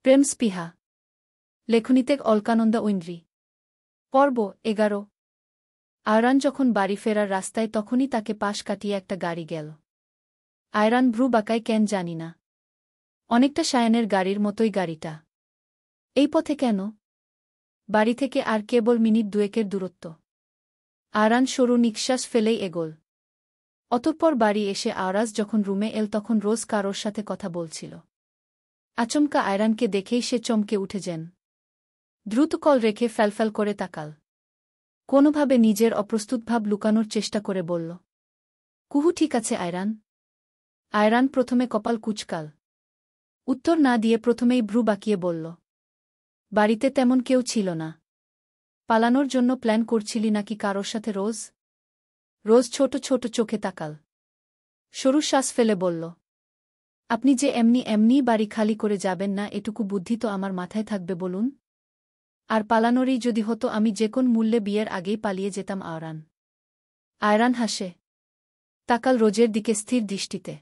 প্রেম স্পৃহা। লেখনীতে অলকানন্দা ঐন্দ্রী। পর্ব 11। আয়রান যখন বাড়ি ফেরার রাস্তায় তখনই তাকে পাশ কাটিয়ে একটা গাড়ি গেল। আয়রান ভ্রু বাঁকায় কেন জানি না। অনেকটা সায়ানের গাড়ির মতোই গাড়িটা। এই পথে কেন? বাড়ি থেকে আর কেবল মিনিট দুয়েকের দূরত্ব। আয়রান সরু নিঃশ্বাস ফেলেই এগোল। অতঃপর বাড়ি এসে আওরাজ যখন রুমে এল তখন রোজ কারোর সাথে কথা বলছিল। আচমকা আয়রানকে দেখেই সে চমকে উঠে যেন দ্রুত কল রেখে ফ্যালফ্যাল করে তাকাল। কোনোভাবে নিজের অপ্রস্তুত ভাব লুকানোর চেষ্টা করে বলল, কুহু ঠিক আছে আয়রান? আয়রান প্রথমে কপাল কুঁচকাল। উত্তর না দিয়ে প্রথমেই ভ্রু বাঁকিয়ে বলল, বাড়িতে তেমন কেউ ছিল না। পালানোর জন্য প্ল্যান করছিলি নাকি কারোর সাথে রোজ? রোজ ছোট ছোট চোখে তাকাল। সরু শ্বাস ফেলে বলল, আপনি যে এমনিই বাড়ি খালি করে যাবেন না এটুকু বুদ্ধি তো আমার মাথায় থাকবে বলুন? আর পালানোরই যদি হতো আমি যে কোন মূল্যে বিয়ের আগেই পালিয়ে যেতাম। আয়রান হাসে। তাকাল রোজের দিকে স্থির দৃষ্টিতে।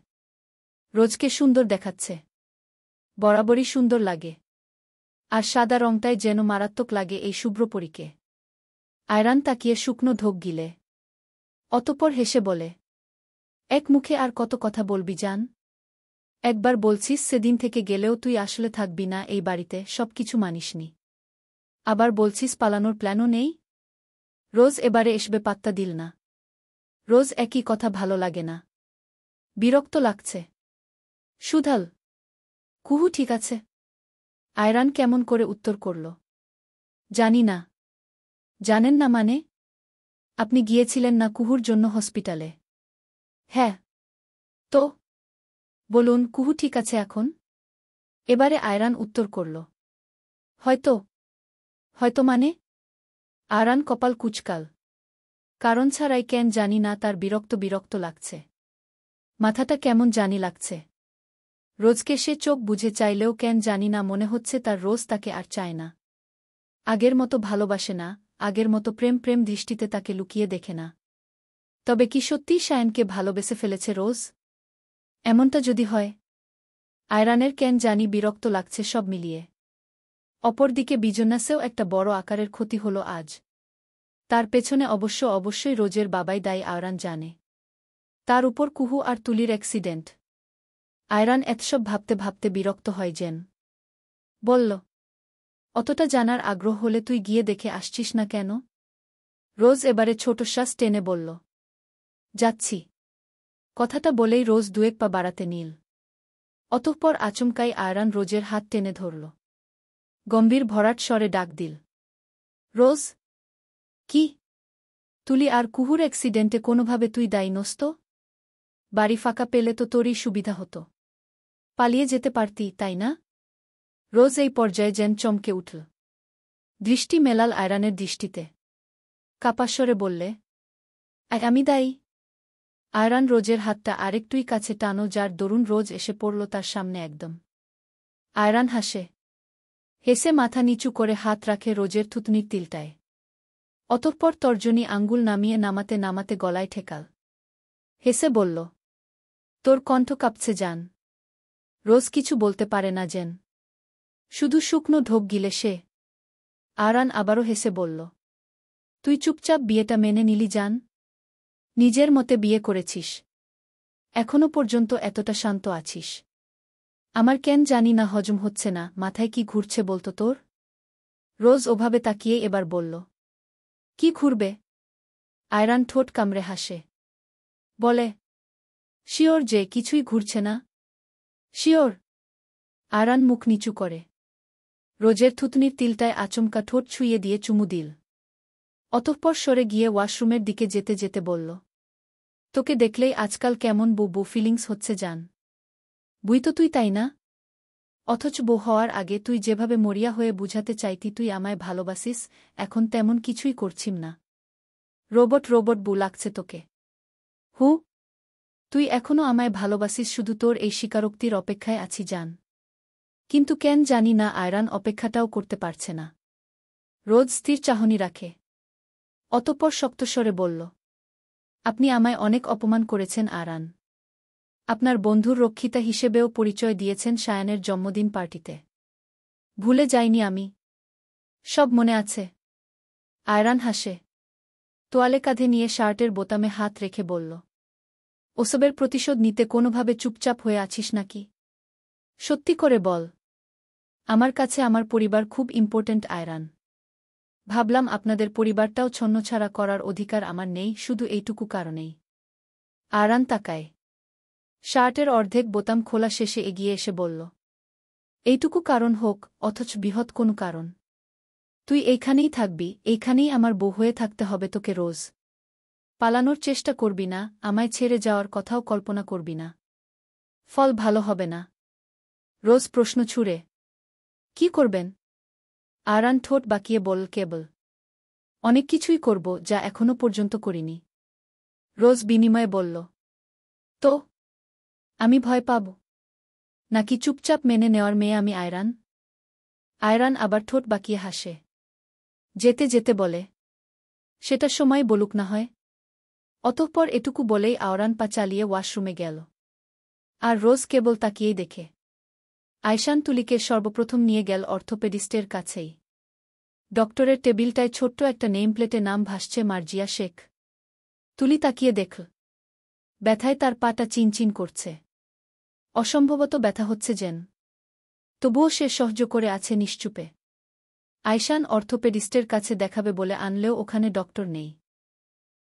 রোজকে সুন্দর দেখাচ্ছে। বরাবরই সুন্দর লাগে। আর সাদা রংটায় যেন মারাত্মক লাগে এই শুভ্রপরীকে। আয়রান তাকিয়ে শুকনো ঢোক গিলে অতঃপর হেসে বলে, এক মুখে আর কত কথা বলবি জান? একবার বলছিস সেদিন থেকে গেলেও তুই আসলে থাকবি না এই বাড়িতে, সবকিছু মানিসনি। আবার বলছিস পালানোর প্ল্যানও নেই। রোজ এবারে এসবে পাত্তা দিল না। রোজ একই কথা ভালো লাগে না। বিরক্ত লাগছে। সুধাল, কুহু ঠিক আছে? আয়রান কেমন করে উত্তর করল, জানি না। জানেন না মানে? আপনি গিয়েছিলেন না কুহুর জন্য হসপিটালে? হ্যাঁ। তো বলুন কুহু ঠিক আছে এখন? এবারে আয়রান উত্তর করল, হয়তো। হয়তো মানে? আয়রান কপাল কুঁচকাল। কারণ ছাড়াই কেন জানি না তার বিরক্ত বিরক্ত লাগছে। মাথাটা কেমন জানি লাগছে। রোজকে সে চোখ বুঝে চাইলেও কেন জানি না মনে হচ্ছে তার রোজ তাকে আর চায় না। আগের মতো ভালোবাসে না, আগের মতো প্রেম প্রেম দৃষ্টিতে তাকে লুকিয়ে দেখে না। তবে কি সত্যিই সায়নকে ভালোবেসে ফেলেছে রোজ? এমনটা যদি হয়? আয়রানের কেন জানি বিরক্ত লাগছে সব মিলিয়ে। অপরদিকে বিজন্যাসেও একটা বড় আকারের ক্ষতি হল আজ। তার পেছনে অবশ্যই রোজের বাবাই দায়ী আয়রান জানে। তার উপর কুহু আর তুলির অ্যাক্সিডেন্ট। আয়রান এতসব ভাবতে ভাবতে বিরক্ত হয় যেন। বলল, অতটা জানার আগ্রহ হলে তুই গিয়ে দেখে আসছিস না কেন? রোজ এবারে ছোট শ্বাস টেনে বলল, যাচ্ছি। কথাটা বলেই রোজ দুয়েক পা বাড়াতে নিল। অতঃপর আচমকাই আয়রান রোজের হাত টেনে ধরল। গম্ভীর ভরাট স্বরে ডাক দিল, রোজ। কি? তুলি আর কুহুর অ্যাক্সিডেন্টে কোনোভাবে তুই দায়ী নস তো? বাড়ি ফাঁকা পেলে তো তোরই সুবিধা হতো। পালিয়ে যেতে পারতি, তাই না? রোজ এই পর্যায়ে যেন চমকে উঠল। দৃষ্টি মেলাল আয়রানের দৃষ্টিতে। কাপাস্বরে বললে, আমি দায়ী? আয়রান রোজের হাতটা আরেকটুই কাছে টানো যার দরুন রোজ এসে পড়ল তার সামনে একদম। আয়রান হাসে। হেসে মাথা নিচু করে হাত রাখে রোজের থুতনির তিলটায়। অতঃপর তর্জনী আঙ্গুল নামিয়ে নামাতে নামাতে গলায় ঠেকাল। হেসে বলল, তোর কণ্ঠ কাঁপছে জান। রোজ কিছু বলতে পারে না যেন। শুধু শুকনো ঢোক গিলে সে। আয়রান আবারও হেসে বলল, তুই চুপচাপ বিয়েটা মেনে নিলি জান। নিজের মতে বিয়ে করেছিস। এখনো পর্যন্ত এতটা শান্ত আছিস। আমার কেন জানি না হজম হচ্ছে না, মাথায় কি ঘুরছে বলতো তোর? রোজ ওভাবে তাকিয়ে এবার বলল, কি ঘুরবে? আয়রান ঠোঁট কামড়ে হাসে। বলে, শিওর যে কিছুই ঘুরছে না? শিওর। আয়রান মুখ নিচু করে। রোজের থুতনির তিলটায় আচমকা ঠোঁট ছুঁয়ে দিয়ে চুমু দিল। অতঃপর সরে গিয়ে ওয়াশরুমের দিকে যেতে যেতে বলল, তোকে দেখলেই আজকাল কেমন বউ ফিলিংস হচ্ছে জান। বুই তো তুই, তাই না? অথচ বউ হওয়ার আগে তুই যেভাবে মরিয়া হয়ে বুঝাতে চাইতি তুই আমায় ভালোবাসিস, এখন তেমন কিছুই করছিম না। রোবট বউ লাগছে তোকে। হু? তুই এখনও আমায় ভালোবাসিস, শুধু তোর এই স্বীকারোক্তির অপেক্ষায় আছি জান। কিন্তু কেন জানি না আয়রান অপেক্ষাটাও করতে পারছে না। রোজ স্থির চাহনি রাখে। অতঃপর শক্তস্বরে বলল, আপনি আমায় অনেক অপমান করেছেন আয়রান। আপনার বন্ধুর রক্ষিতা হিসেবেও পরিচয় দিয়েছেন সায়ানের জন্মদিন পার্টিতে। ভুলে যাইনি আমি। সব মনে আছে। আয়রান হাসে। তোয়ালে কাঁধে নিয়ে শার্টের বোতামে হাত রেখে বলল, ওসবের প্রতিশোধ নিতে কোনোভাবে চুপচাপ হয়ে আছিস নাকি? সত্যি করে বল। আমার কাছে আমার পরিবার খুব ইম্পর্ট্যান্ট আয়রান। ভাবলাম আপনাদের পরিবারটাও ছন্নছাড়া করার অধিকার আমার নেই শুধু এইটুকু কারণেই। আয়রান তাকায়। শার্টের অর্ধেক বোতাম খোলা শেষে এগিয়ে এসে বলল, এইটুকু কারণ হোক অথচ বৃহৎ কোনো কারণ। তুই এইখানেই থাকবি, এইখানেই আমার বউ হয়ে থাকতে হবে তোকে রোজ। পালানোর চেষ্টা করবি না, আমায় ছেড়ে যাওয়ার কথাও কল্পনা করবি না। ফল ভালো হবে না। রোজ প্রশ্ন ছুড়ে, কি করবেন? আয়রান ঠোঁট বাঁকিয়ে বলল, কেবল অনেক কিছুই করব যা এখনো পর্যন্ত করিনি। রোজ বিনিময়ে বলল, তো আমি ভয় পাব নাকি চুপচাপ মেনে নেওয়ার মেয়ে আমি আয়রান? আয়রান আবার ঠোঁট বাঁকিয়ে হাসে। যেতে যেতে বলে, সেটা সময় বলুক না হয়। অতঃপর এটুকু বলেই আয়রান পা চালিয়ে ওয়াশরুমে গেল। আর রোজ কেবল তাকিয়েই দেখে। আয়শান তুলিকে সর্বপ্রথম নিয়ে গেল অর্থোপেডিস্টের কাছেই। ডক্টরের টেবিলটায় ছোট্ট একটা নেমপ্লেটে নাম ভাসছে মার্জিয়া শেখ। তুলি তাকিয়ে দেখল। ব্যথায় তার পাটা চিনচিন করছে। অসম্ভবত ব্যথা হচ্ছে যেন। তবুও সে সহ্য করে আছে নিশ্চুপে। আয়শান অর্থোপেডিস্টের কাছে দেখাবে বলে আনলেও ওখানে ডক্টর নেই।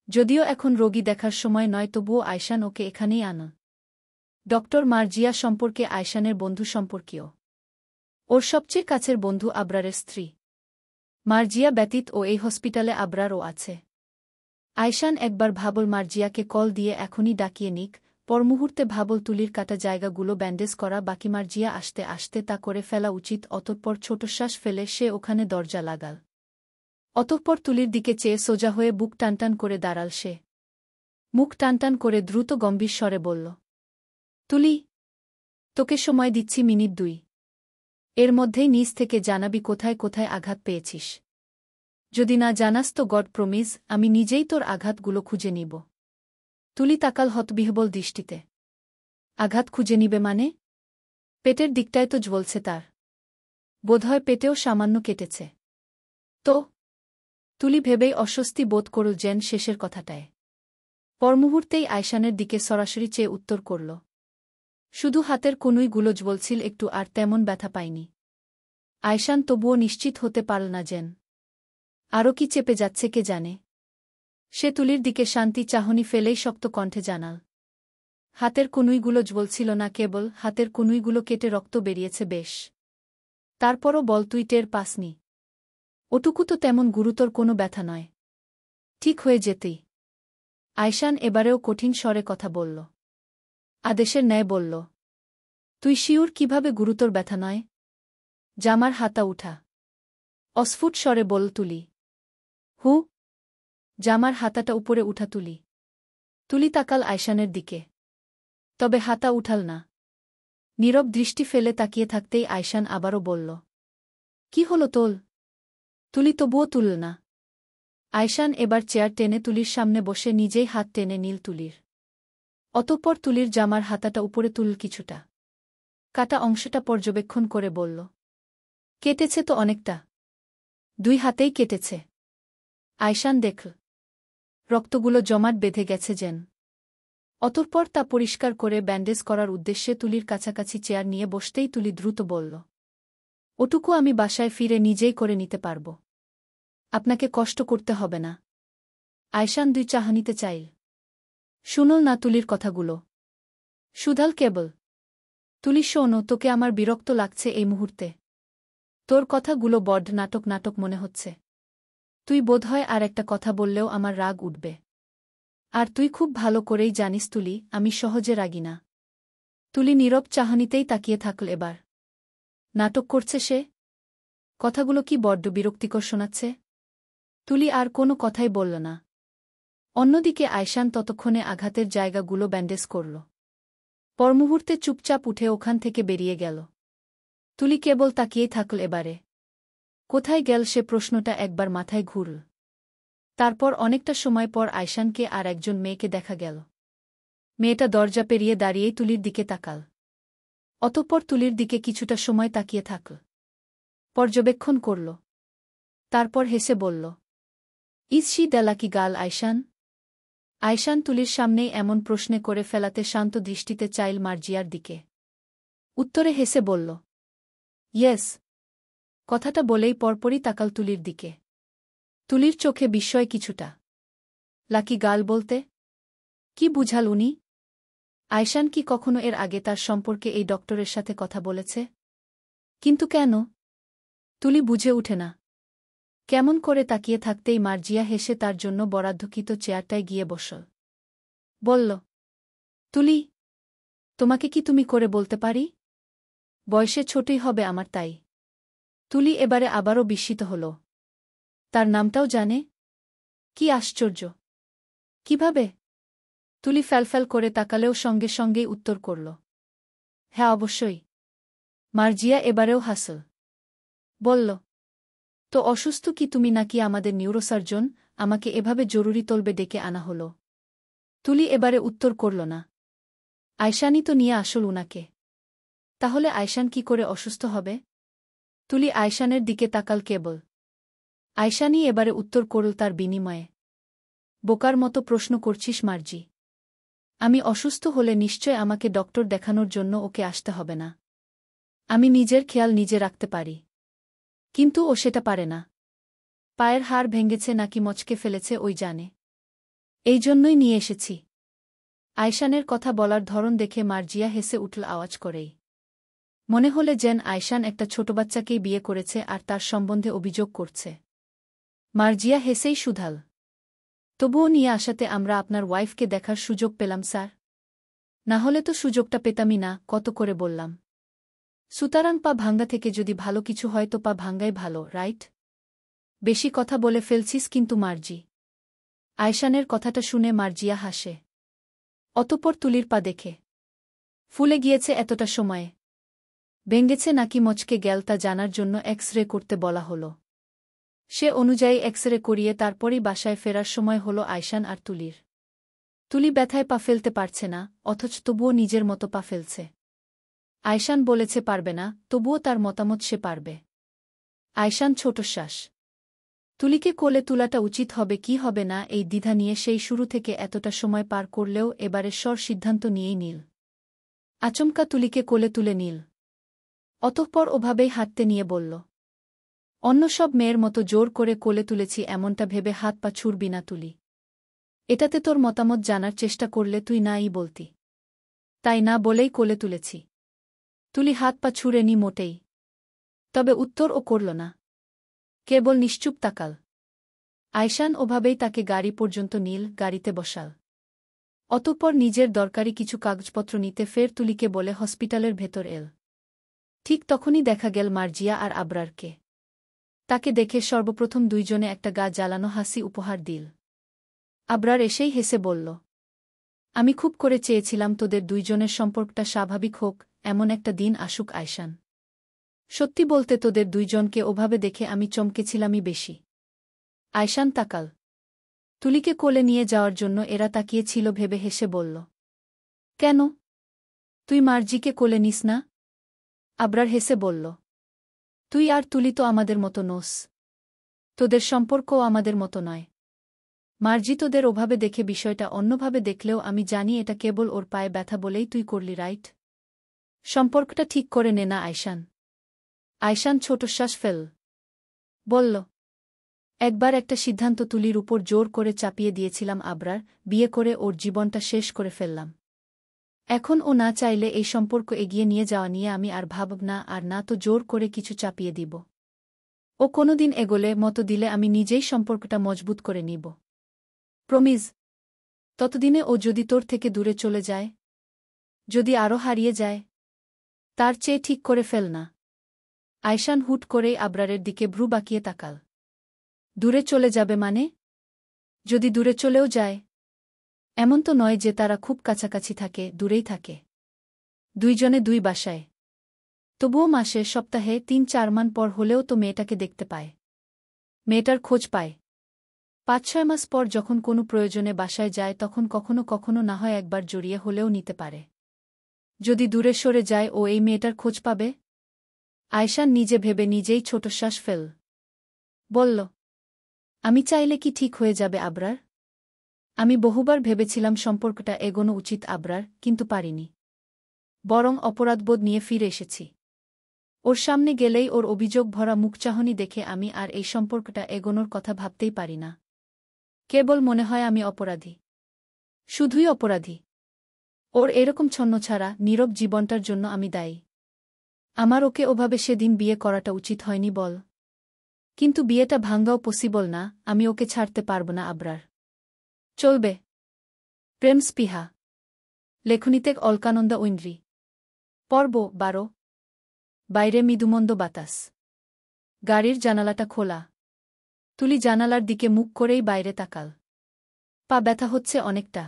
যদিও এখন রোগী দেখার সময় নয় তবুও আয়শান ওকে এখানেই আনা। ডক্টর মার্জিয়া সম্পর্কে আয়শানের বন্ধু সম্পর্কীয়। ওর সবচেয়ে কাছের বন্ধু আবরারের স্ত্রী। মার্জিয়া ব্যতীত ও এই হসপিটালে আবরারও আছে। আয়শান একবার ভাবল মার্জিয়াকে কল দিয়ে এখনই ডাকিয়ে নিক, পরমুহূর্তে ভাবল তুলির কাটা জায়গাগুলো ব্যান্ডেজ করা বাকি, মার্জিয়া আসতে আসতে তা করে ফেলা উচিত। অতঃপর ছোটশ্বাস ফেলে সে ওখানে দরজা লাগাল। অতঃপর তুলির দিকে চেয়ে সোজা হয়ে বুক টানটান করে দাঁড়াল সে। মুখ টানটান করে দ্রুত গম্ভীর স্বরে বলল, তুলি, তোকে সময় দিচ্ছি মিনিট 2। এর মধ্যেই নিজ থেকে জানাবি কোথায় কোথায় আঘাত পেয়েছিস। যদি না জানাস তো গড প্রমিস আমি নিজেই তোর আঘাতগুলো খুঁজে নিব। তুলি তাকাল হতবিহ্বল দৃষ্টিতে। আঘাত খুঁজে নিবে মানে? পেটের দিকটায় তো জ্বলছে তার। বোধহয় পেটেও সামান্য কেটেছে। তো? তুলি ভেবেই অস্বস্তি বোধ করল যেন শেষের কথাটায়। পরমুহূর্তেই আয়শানের দিকে সরাসরি চেয়ে উত্তর করল, শুধু হাতের কনুইগুলো জ্বলছিল একটু, আর তেমন ব্যথা পায়নি। আয়শান তবুও নিশ্চিত হতে পারল না যেন আরও কি চেপে যাচ্ছে কে জানে। সে তুলির দিকে শান্তি চাহনি ফেলেই শক্ত কণ্ঠে জানাল, হাতের কনুইগুলো জ্বলছিল না, কেবল হাতের কনুইগুলো কেটে রক্ত বেরিয়েছে বেশ। তারপরও বল তুই টের পাসনি? ওটুকু তো তেমন গুরুতর কোনো ব্যথা নয়। ঠিক হয়ে যেতেই। আয়শান এবারেও কঠিন স্বরে কথা বলল। আদেশের ন্যায় বলল, তুই শিওর কিভাবে গুরুতর ব্যথা নয়? জামার হাতা উঠা। অস্ফুট স্বরে বল তুলি। হু? জামার হাতাটা উপরে উঠা তুলি। তুলি তাকাল আয়শানের দিকে। তবে হাতা উঠাল না। নীরব দৃষ্টি ফেলে তাকিয়ে থাকতেই আয়শান আবারও বলল, কি হলো তোল? তুলি তবুও তুলল না। আয়শান এবার চেয়ার টেনে তুলির সামনে বসে নিজেই হাত টেনে নীল তুলির। অতঃপর তুলির জামার হাতাটা উপরে তুলল কিছুটা। কাটা অংশটা পর্যবেক্ষণ করে বলল, কেটেছে তো অনেকটা। 2 হাতেই কেটেছে। আয়শান দেখল রক্তগুলো জমাট বেঁধে গেছে যেন। অতঃপর তা পরিষ্কার করে ব্যান্ডেজ করার উদ্দেশ্যে তুলির কাছাকাছি চেয়ার নিয়ে বসতেই তুলি দ্রুত বলল, ওটুকু আমি বাসায় ফিরে নিজেই করে নিতে পারব। আপনাকে কষ্ট করতে হবে না। আয়শান 2 চাহনিতে চাইল। শুনল না তুলির কথাগুলো। সুধাল কেবল, তুলি শোনো, তোকে আমার বিরক্ত লাগছে এই মুহূর্তে। তোর কথাগুলো বড্ড নাটক নাটক মনে হচ্ছে। তুই বোধহয় আর একটা কথা বললেও আমার রাগ উঠবে। আর তুই খুব ভালো করেই জানিস তুলি, আমি সহজে রাগি না। তুলি নীরব চাহনিতেই তাকিয়ে থাকল এবার। নাটক করছে সে? কথাগুলো কি বড্ড বিরক্তিকর শোনাচ্ছে? তুলি আর কোনো কথাই বলল না। অন্যদিকে আয়শান ততক্ষণে আঘাতের জায়গাগুলো ব্যান্ডেজ করল। পরমুহূর্তে চুপচাপ উঠে ওখান থেকে বেরিয়ে গেল। তুলি কেবল তাকিয়েই থাকল এবারে। কোথায় গেল সে প্রশ্নটা একবার মাথায় ঘুরল। তারপর অনেকটা সময় পর আয়শানকে আর একজন মেয়েকে দেখা গেল। মেয়েটা দরজা পেরিয়ে দাঁড়িয়েই তুলির দিকে তাকাল। অতঃপর তুলির দিকে কিছুটা সময় তাকিয়ে থাকল। পর্যবেক্ষণ করল। তারপর হেসে বলল, is she the lucky girl Ayshan? Ayshan তুলির সামনেই এমন প্রশ্নে করে ফেলাতে শান্ত দৃষ্টিতে চাইল মার্জিয়ার দিকে। উত্তরে হেসে বলল, ইয়েস। কথাটা বলেই পরপরই তাকাল তুলির দিকে। তুলির চোখে বিস্ময় কিছুটা। লাকি গার্ল বলতে কি বুঝাল উনি? আয়শান কি কখনো এর আগে তার সম্পর্কে এই ডক্টরের সাথে কথা বলেছে? কিন্তু কেন? তুলি বুঝে উঠে না। কেমন করে তাকিয়ে থাকতেই মার্জিয়া হেসে তার জন্য বরাদ্দকৃত চেয়ারটায় গিয়ে বসল। বলল, তুলি, তোমাকে কি তুমি করে বলতে পারি? বয়সে ছোটই হবে আমার, তাই। তুলি এবারে আবারও বিস্মিত হল। তার নামটাও জানে? কি আশ্চর্য! কিভাবে? তুলি ফ্যালফ্যাল করে তাকালেও সঙ্গে সঙ্গেই উত্তর করল, হ্যাঁ অবশ্যই। মার্জিয়া এবারেও হাসল। বলল, তো অসুস্থ কি তুমি নাকি আমাদের নিউরোসার্জন? আমাকে এভাবে জরুরি তলবে ডেকে আনা হল। তুলি এবারে উত্তর করল না। আয়শানই তো নিয়ে আসল উনাকে। তাহলে আয়শান কি করে অসুস্থ হবে? তুলি আয়শানের দিকে তাকাল কেবল। আয়শানই এবারে উত্তর করল তার বিনিময়ে, বোকার মতো প্রশ্ন করছিস মার্জি? আমি অসুস্থ হলে নিশ্চয় আমাকে ডক্টর দেখানোর জন্য ওকে আসতে হবে না। আমি নিজের খেয়াল নিজে রাখতে পারি। কিন্তু ও সেটা পারে না। পায়ের হাড় ভেঙেছে নাকি মচকে ফেলেছে ওই জানে। এই জন্যই নিয়ে এসেছি। আয়শানের কথা বলার ধরন দেখে মার্জিয়া হেসে উঠল আওয়াজ করেই। মনে হলে যেন আয়শান একটা ছোট বাচ্চাকেই বিয়ে করেছে আর তার সম্বন্ধে অভিযোগ করছে। মার্জিয়া হেসেই শুধাল, তবুও নিয়ে আসাতে আমরা আপনার ওয়াইফকে দেখার সুযোগ পেলাম স্যার। না হলে তো সুযোগটা পেতামই না, কত করে বললাম। সুতরাং পা ভাঙ্গা থেকে যদি ভালো কিছু হয় তো পা ভাঙ্গাই ভালো, রাইট? বেশি কথা বলে ফেলছিস কিন্তু মার্জি। আয়শানের কথাটা শুনে মার্জিয়া হাসে। অতঃপর তুলির পা দেখে ফুলে গিয়েছে এতটা সময়ে। ভেঙেছে নাকি মচকে গেল তা জানার জন্য এক্স-রে করতে বলা হল। সে অনুযায়ী এক্স-রে করিয়ে তারপরই বাসায় ফেরার সময় হল আয়শান আর তুলির। তুলি ব্যথায় পা ফেলতে পারছে না, অথচ তবুও নিজের মতো পা ফেলছে। আয়শান বলেছে পারবে না, তবুও তার মতামত সে পারবে। আয়শান ছোটশ্বাস। তুলিকে কোলে তোলাটা উচিত হবে কি হবে না এই দ্বিধা নিয়ে সেই শুরু থেকে এতটা সময় পার করলেও এবারে সর সিদ্ধান্ত নিয়েই নিল। আচমকা তুলিকে কোলে তুলে নিল। অতঃপর ওভাবেই হাঁটতে নিয়ে বলল, অন্য সব মেয়ের মতো জোর করে কোলে তুলেছি এমনটা ভেবে হাত পা ছুড়বি না তুলি। এটাতে তোর মতামত জানার চেষ্টা করলে তুই না-ই বলতি। তাই না বলেই কোলে তুলেছি। তুলি হাত পা ছুঁড়েনি মোটেই। তবে উত্তর ও করল না। কেবল নিশ্চুপ তাকাল। আয়শান ওভাবেই তাকে গাড়ি পর্যন্ত নিল, গাড়িতে বসাল। অতঃপর নিজের দরকারি কিছু কাগজপত্র নিতে ফের তুলিকে বলে হসপিটালের ভেতর এল। ঠিক তখনই দেখা গেল মার্জিয়া আর আবরারকে। তাকে দেখে সর্বপ্রথম দুইজনে একটা গা জ্বালানো হাসি উপহার দিল। আবরার এসেই হেসে বলল, আমি খুব করে চেয়েছিলাম তোদের দুইজনের সম্পর্কটা স্বাভাবিক হোক, এমন একটা দিন আসুক আয়শান। সত্যি বলতে তোদের দুইজনকে ওভাবে দেখে আমি চমকেছিলামই বেশি। আয়শান তাকাল। তুলিকে কোলে নিয়ে যাওয়ার জন্য এরা তাকিয়েছিল ভেবে হেসে বলল, কেন? তুই মার্জিকে কোলে নিস না? আবরার হেসে বলল, তুই আর তুলি তো আমাদের মতো নোস। তোদের সম্পর্কও আমাদের মতো নয়। মার্জি তোদের ওভাবে দেখে বিষয়টা অন্যভাবে দেখলেও আমি জানি এটা কেবল ওর পায়ে ব্যথা বলেই তুই করলি, রাইট? সম্পর্কটা ঠিক করে নে না আয়শান। আয়শান ছোটশ্বাস ফেল। বলল, একবার একটা সিদ্ধান্ত তুলির উপর জোর করে চাপিয়ে দিয়েছিলাম আবরার, বিয়ে করে ওর জীবনটা শেষ করে ফেললাম। এখন ও না চাইলে এই সম্পর্ক এগিয়ে নিয়ে যাওয়া নিয়ে আমি আর ভাবব না, আর না তো জোর করে কিছু চাপিয়ে দিব। ও কোনোদিন এগোলে মতো দিলে আমি নিজেই সম্পর্কটা মজবুত করে নিব। প্রমিজ। ততদিনে ও যদি তোর থেকে দূরে চলে যায়, যদি আরও হারিয়ে যায়, তার চেয়ে ঠিক করে ফেল না। আয়শান হুট করেই আবরারের দিকে ভ্রু বাঁকিয়ে তাকাল। দূরে চলে যাবে মানে? যদি দূরে চলেও যায়? এমন তো নয় যে তারা খুব কাছাকাছি থাকে, দূরেই থাকে। দুইজনে দুই বাসায়। তবুও মাসে সপ্তাহে ৩-৪ মান পর হলেও তো মেয়েটাকে দেখতে পায়। মেয়েটার খোঁজ পায়। ৫-৬ মাস পর যখন কোনো প্রয়োজনে বাসায় যায় তখন কখনো কখনো না হয় একবার জড়িয়ে হলেও নিতে পারে। যদি দূরে সরে যায় ও এই মেয়েটার খোঁজ পাবে? আয়শান নিজে ভেবে নিজেই ছোট শ্বাস ফেল। বলল, আমি চাইলে কি ঠিক হয়ে যাবে আবরার? আমি বহুবার ভেবেছিলাম সম্পর্কটা এগোনো উচিত আবরার, কিন্তু পারিনি। বরং অপরাধবোধ নিয়ে ফিরে এসেছি। ওর সামনে গেলেই ওর অভিযোগ ভরা মুখচাহনি দেখে আমি আর এই সম্পর্কটা এগোনোর কথা ভাবতেই পারি না। কেবল মনে হয় আমি অপরাধী। শুধুই অপরাধী। ওর এরকম ছন্নছাড়া, নীরব জীবনটার জন্য আমি দায়ী। আমার ওকে ওভাবে সেদিন বিয়ে করাটা উচিত হয়নি বল। কিন্তু বিয়েটা ভাঙ্গাও পসিবল না, আমি ওকে ছাড়তে পারব না আবরার। চলবে। প্রেম স্পৃহা। লেখনীতে অলকানন্দা ঐন্দ্রী। পর্ব 12। বাইরে মৃদুমন্দ বাতাস। গাড়ির জানালাটা খোলা। তুলি জানালার দিকে মুখ করেই বাইরে তাকাল। পা ব্যথা হচ্ছে অনেকটা।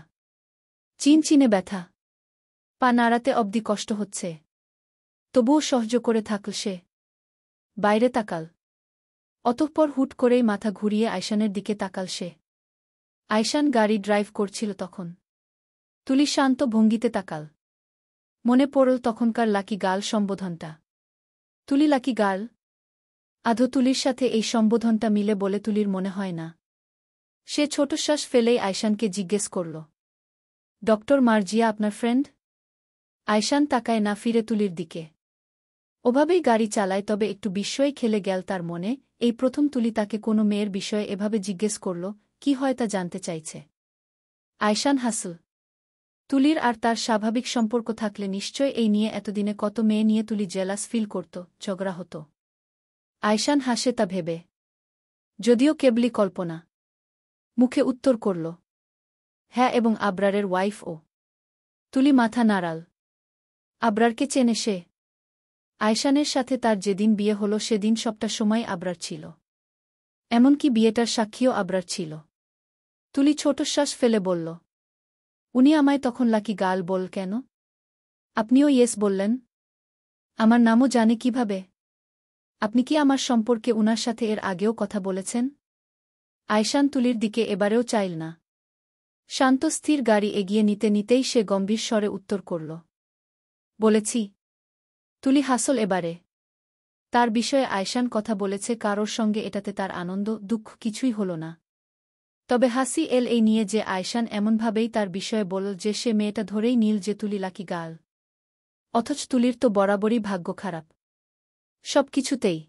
চিনচিনে ব্যথা। পা নাড়াতে অবধি কষ্ট হচ্ছে। তবুও সহ্য করে থাকল সে। বাইরে তাকাল। অতঃপর হুট করেই মাথা ঘুরিয়ে আয়শানের দিকে তাকাল সে। আয়শান গাড়ি ড্রাইভ করছিল তখন। তুলি শান্ত ভঙ্গিতে তাকাল। মনে পড়ল তখনকার লাকি গার্ল সম্বোধনটা। তুলি লাকি গার্ল? আধো তুলির সাথে এই সম্বোধনটা মিলে বলে তুলির মনে হয় না। সে ছোট শ্বাস ফেলেই আয়শানকে জিজ্ঞেস করল, ডক্টর মার্জিয়া আপনার ফ্রেন্ড? আয়শান তাকায় না ফিরে তুলির দিকে। ওভাবেই গাড়ি চালায়, তবে একটু বিস্ময় খেলে গেল তার মনে। এই প্রথম তুলি তাকে কোনো মেয়ের বিষয়ে এভাবে জিজ্ঞেস করল, কি হয় তা জানতে চাইছে। আয়শান হাসল। তুলির আর তার স্বাভাবিক সম্পর্ক থাকলে নিশ্চয় এই নিয়ে এতদিনে কত মেয়ে নিয়ে তুলি জেলাস ফিল করত, ঝগড়া হতো। আয়শান হাসে তা ভেবে। যদিও কেবলই কল্পনা। মুখে উত্তর করল, হ্যাঁ, এবং আবরারের ওয়াইফ ও। তুলি মাথা নাড়াল। আবরারকে চেনে সে? আয়শানের সাথে তার যেদিন বিয়ে হল সেদিন সবটা সময় আবরার ছিল। এমনকি বিয়েটার সাক্ষীও আবরার ছিল। তুলি ছোট শ্বাস ফেলে বলল, উনি আমায় তখন লাকি গার্ল বল কেন? আপনিও ইয়েস বললেন। আমার নামও জানে কিভাবে? আপনি কি আমার সম্পর্কে উনার সাথে এর আগেও কথা বলেছেন? আয়শান তুলির দিকে এবারেও চাইল না। শান্ত স্থির গাড়ি এগিয়ে নিতে নিতেই সে গম্ভীর স্বরে উত্তর করল, বলেছি। তুলি হাসল এবারে। তার বিষয়ে আয়শান কথা বলেছে কারোর সঙ্গে, এটাতে তার আনন্দ দুঃখ কিছুই হল না। তবে হাসি এল এই নিয়ে যে আয়শান এমনভাবেই তার বিষয়ে বলল যে সে মেয়েটা ধরেই নীল যে তুলি লাকি গার্ল। অথচ তুলির তো বরাবরই ভাগ্য খারাপ। সব কিছুতেই।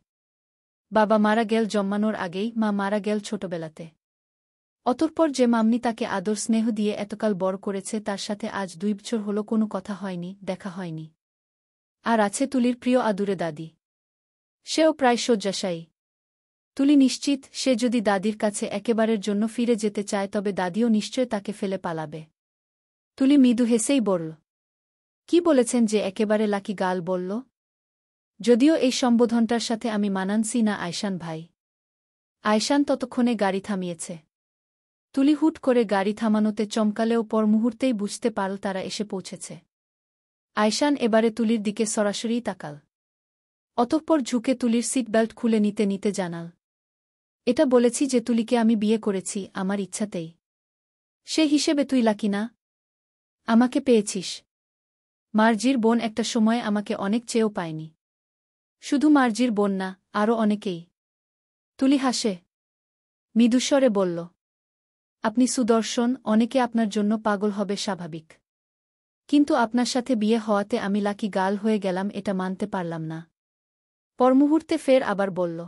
বাবা মারা গেল জন্মানোর আগেই, মা মারা গেল ছোটবেলাতে। অতঃপর যে মামনি তাকে আদর স্নেহ দিয়ে এতকাল বড় করেছে তার সাথে আজ 2 বছর হলো কোনো কথা হয়নি, দেখা হয়নি। আর আছে তুলির প্রিয় আদুরে দাদি। সেও প্রায় শয্যাশায়ী। তুলি নিশ্চিত সে যদি দাদির কাছে একেবারের জন্য ফিরে যেতে চায় তবে দাদিও নিশ্চয় তাকে ফেলে পালাবে। তুলি মৃদু হেসেই বলল, কি বলেছেন যে একেবারে লাকি গার্ল বলল? যদিও এই সম্বোধনটার সাথে আমি মানানসি না আয়শান ভাই। আয়শান ততক্ষণে গাড়ি থামিয়েছে। তুলি হুট করে গাড়ি থামানোতে চমকালেও পর মুহূর্তেই বুঝতে পারল তারা এসে পৌঁছেছে। আয়শান এবারে তুলির দিকে সরাসরি তাকাল। অতঃপর ঝুঁকে তুলির সিট বেল্ট খুলে নিতে নিতে জানাল, এটা বলেছি যে তুলিকে আমি বিয়ে করেছি আমার ইচ্ছাতেই। সে হিসেবে তুই লাকি না? আমাকে পেয়েছিস। মার্জির বোন একটা সময় আমাকে অনেক চেয়েও পায়নি। শুধু মার্জির বোন না, আরও অনেকেই। তুলি হাসে। মৃদুস্বরে বলল, আপনি সুদর্শন, অনেকে আপনার জন্য পাগল হবে স্বাভাবিক। কিন্তু আপনার সাথে বিয়ে হওয়াতে আমি লাকি গার্ল হয়ে গেলাম এটা মানতে পারলাম না। পরমুহূর্তে ফের আবার বলল,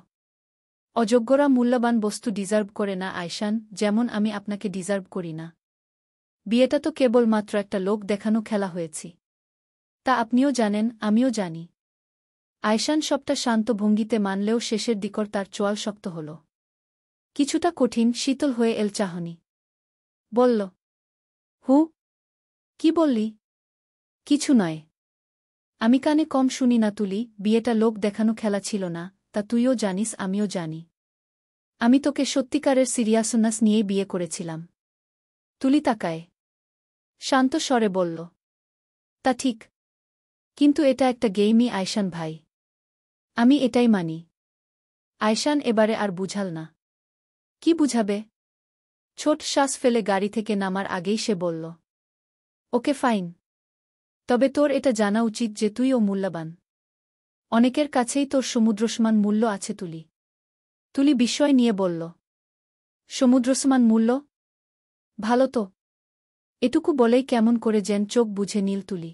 অযোগ্যরা মূল্যবান বস্তু ডিজার্ভ করে না আয়শান, যেমন আমি আপনাকে ডিজার্ভ করি না। বিয়েটা তো কেবল মাত্র একটা লোক দেখানো খেলা হয়েছি। তা আপনিও জানেন, আমিও জানি। আয়শান সবটা শান্ত ভঙ্গিতে মানলেও শেষের দিকর তার চোয়াল শক্ত হল। কিছুটা কঠিন শীতল হয়ে এল চাহনি। বলল, হু? কি বললি? কিছু নয়। আমি কানে কম শুনি না তুলি, বিয়েটা লোক দেখানো খেলা ছিল না, তা তুইও জানিস আমিও জানি। আমি তোকে সত্যিকারের সিরিয়াসনেস নিয়েই বিয়ে করেছিলাম। তুলি তাকায়। শান্ত স্বরে বলল, তা ঠিক। কিন্তু এটা একটা গেইমই আয়শান ভাই। আমি এটাই মানি। আয়শান এবারে আর বুঝাল না। কি বুঝাবে? ছোট শ্বাস ফেলে গাড়ি থেকে নামার আগেই সে বলল, ওকে ফাইন। তবে তোর এটা জানা উচিত যে তুইও মূল্যবান। অনেকের কাছেই তোর সমুদ্রসমান মূল্য আছে তুলি। তুলি বিস্ময় নিয়ে বলল, সমুদ্রসমান মূল্য? ভালো তো। এটুকু বলেই কেমন করে যেন চোখ বুঝে নীল তুলি।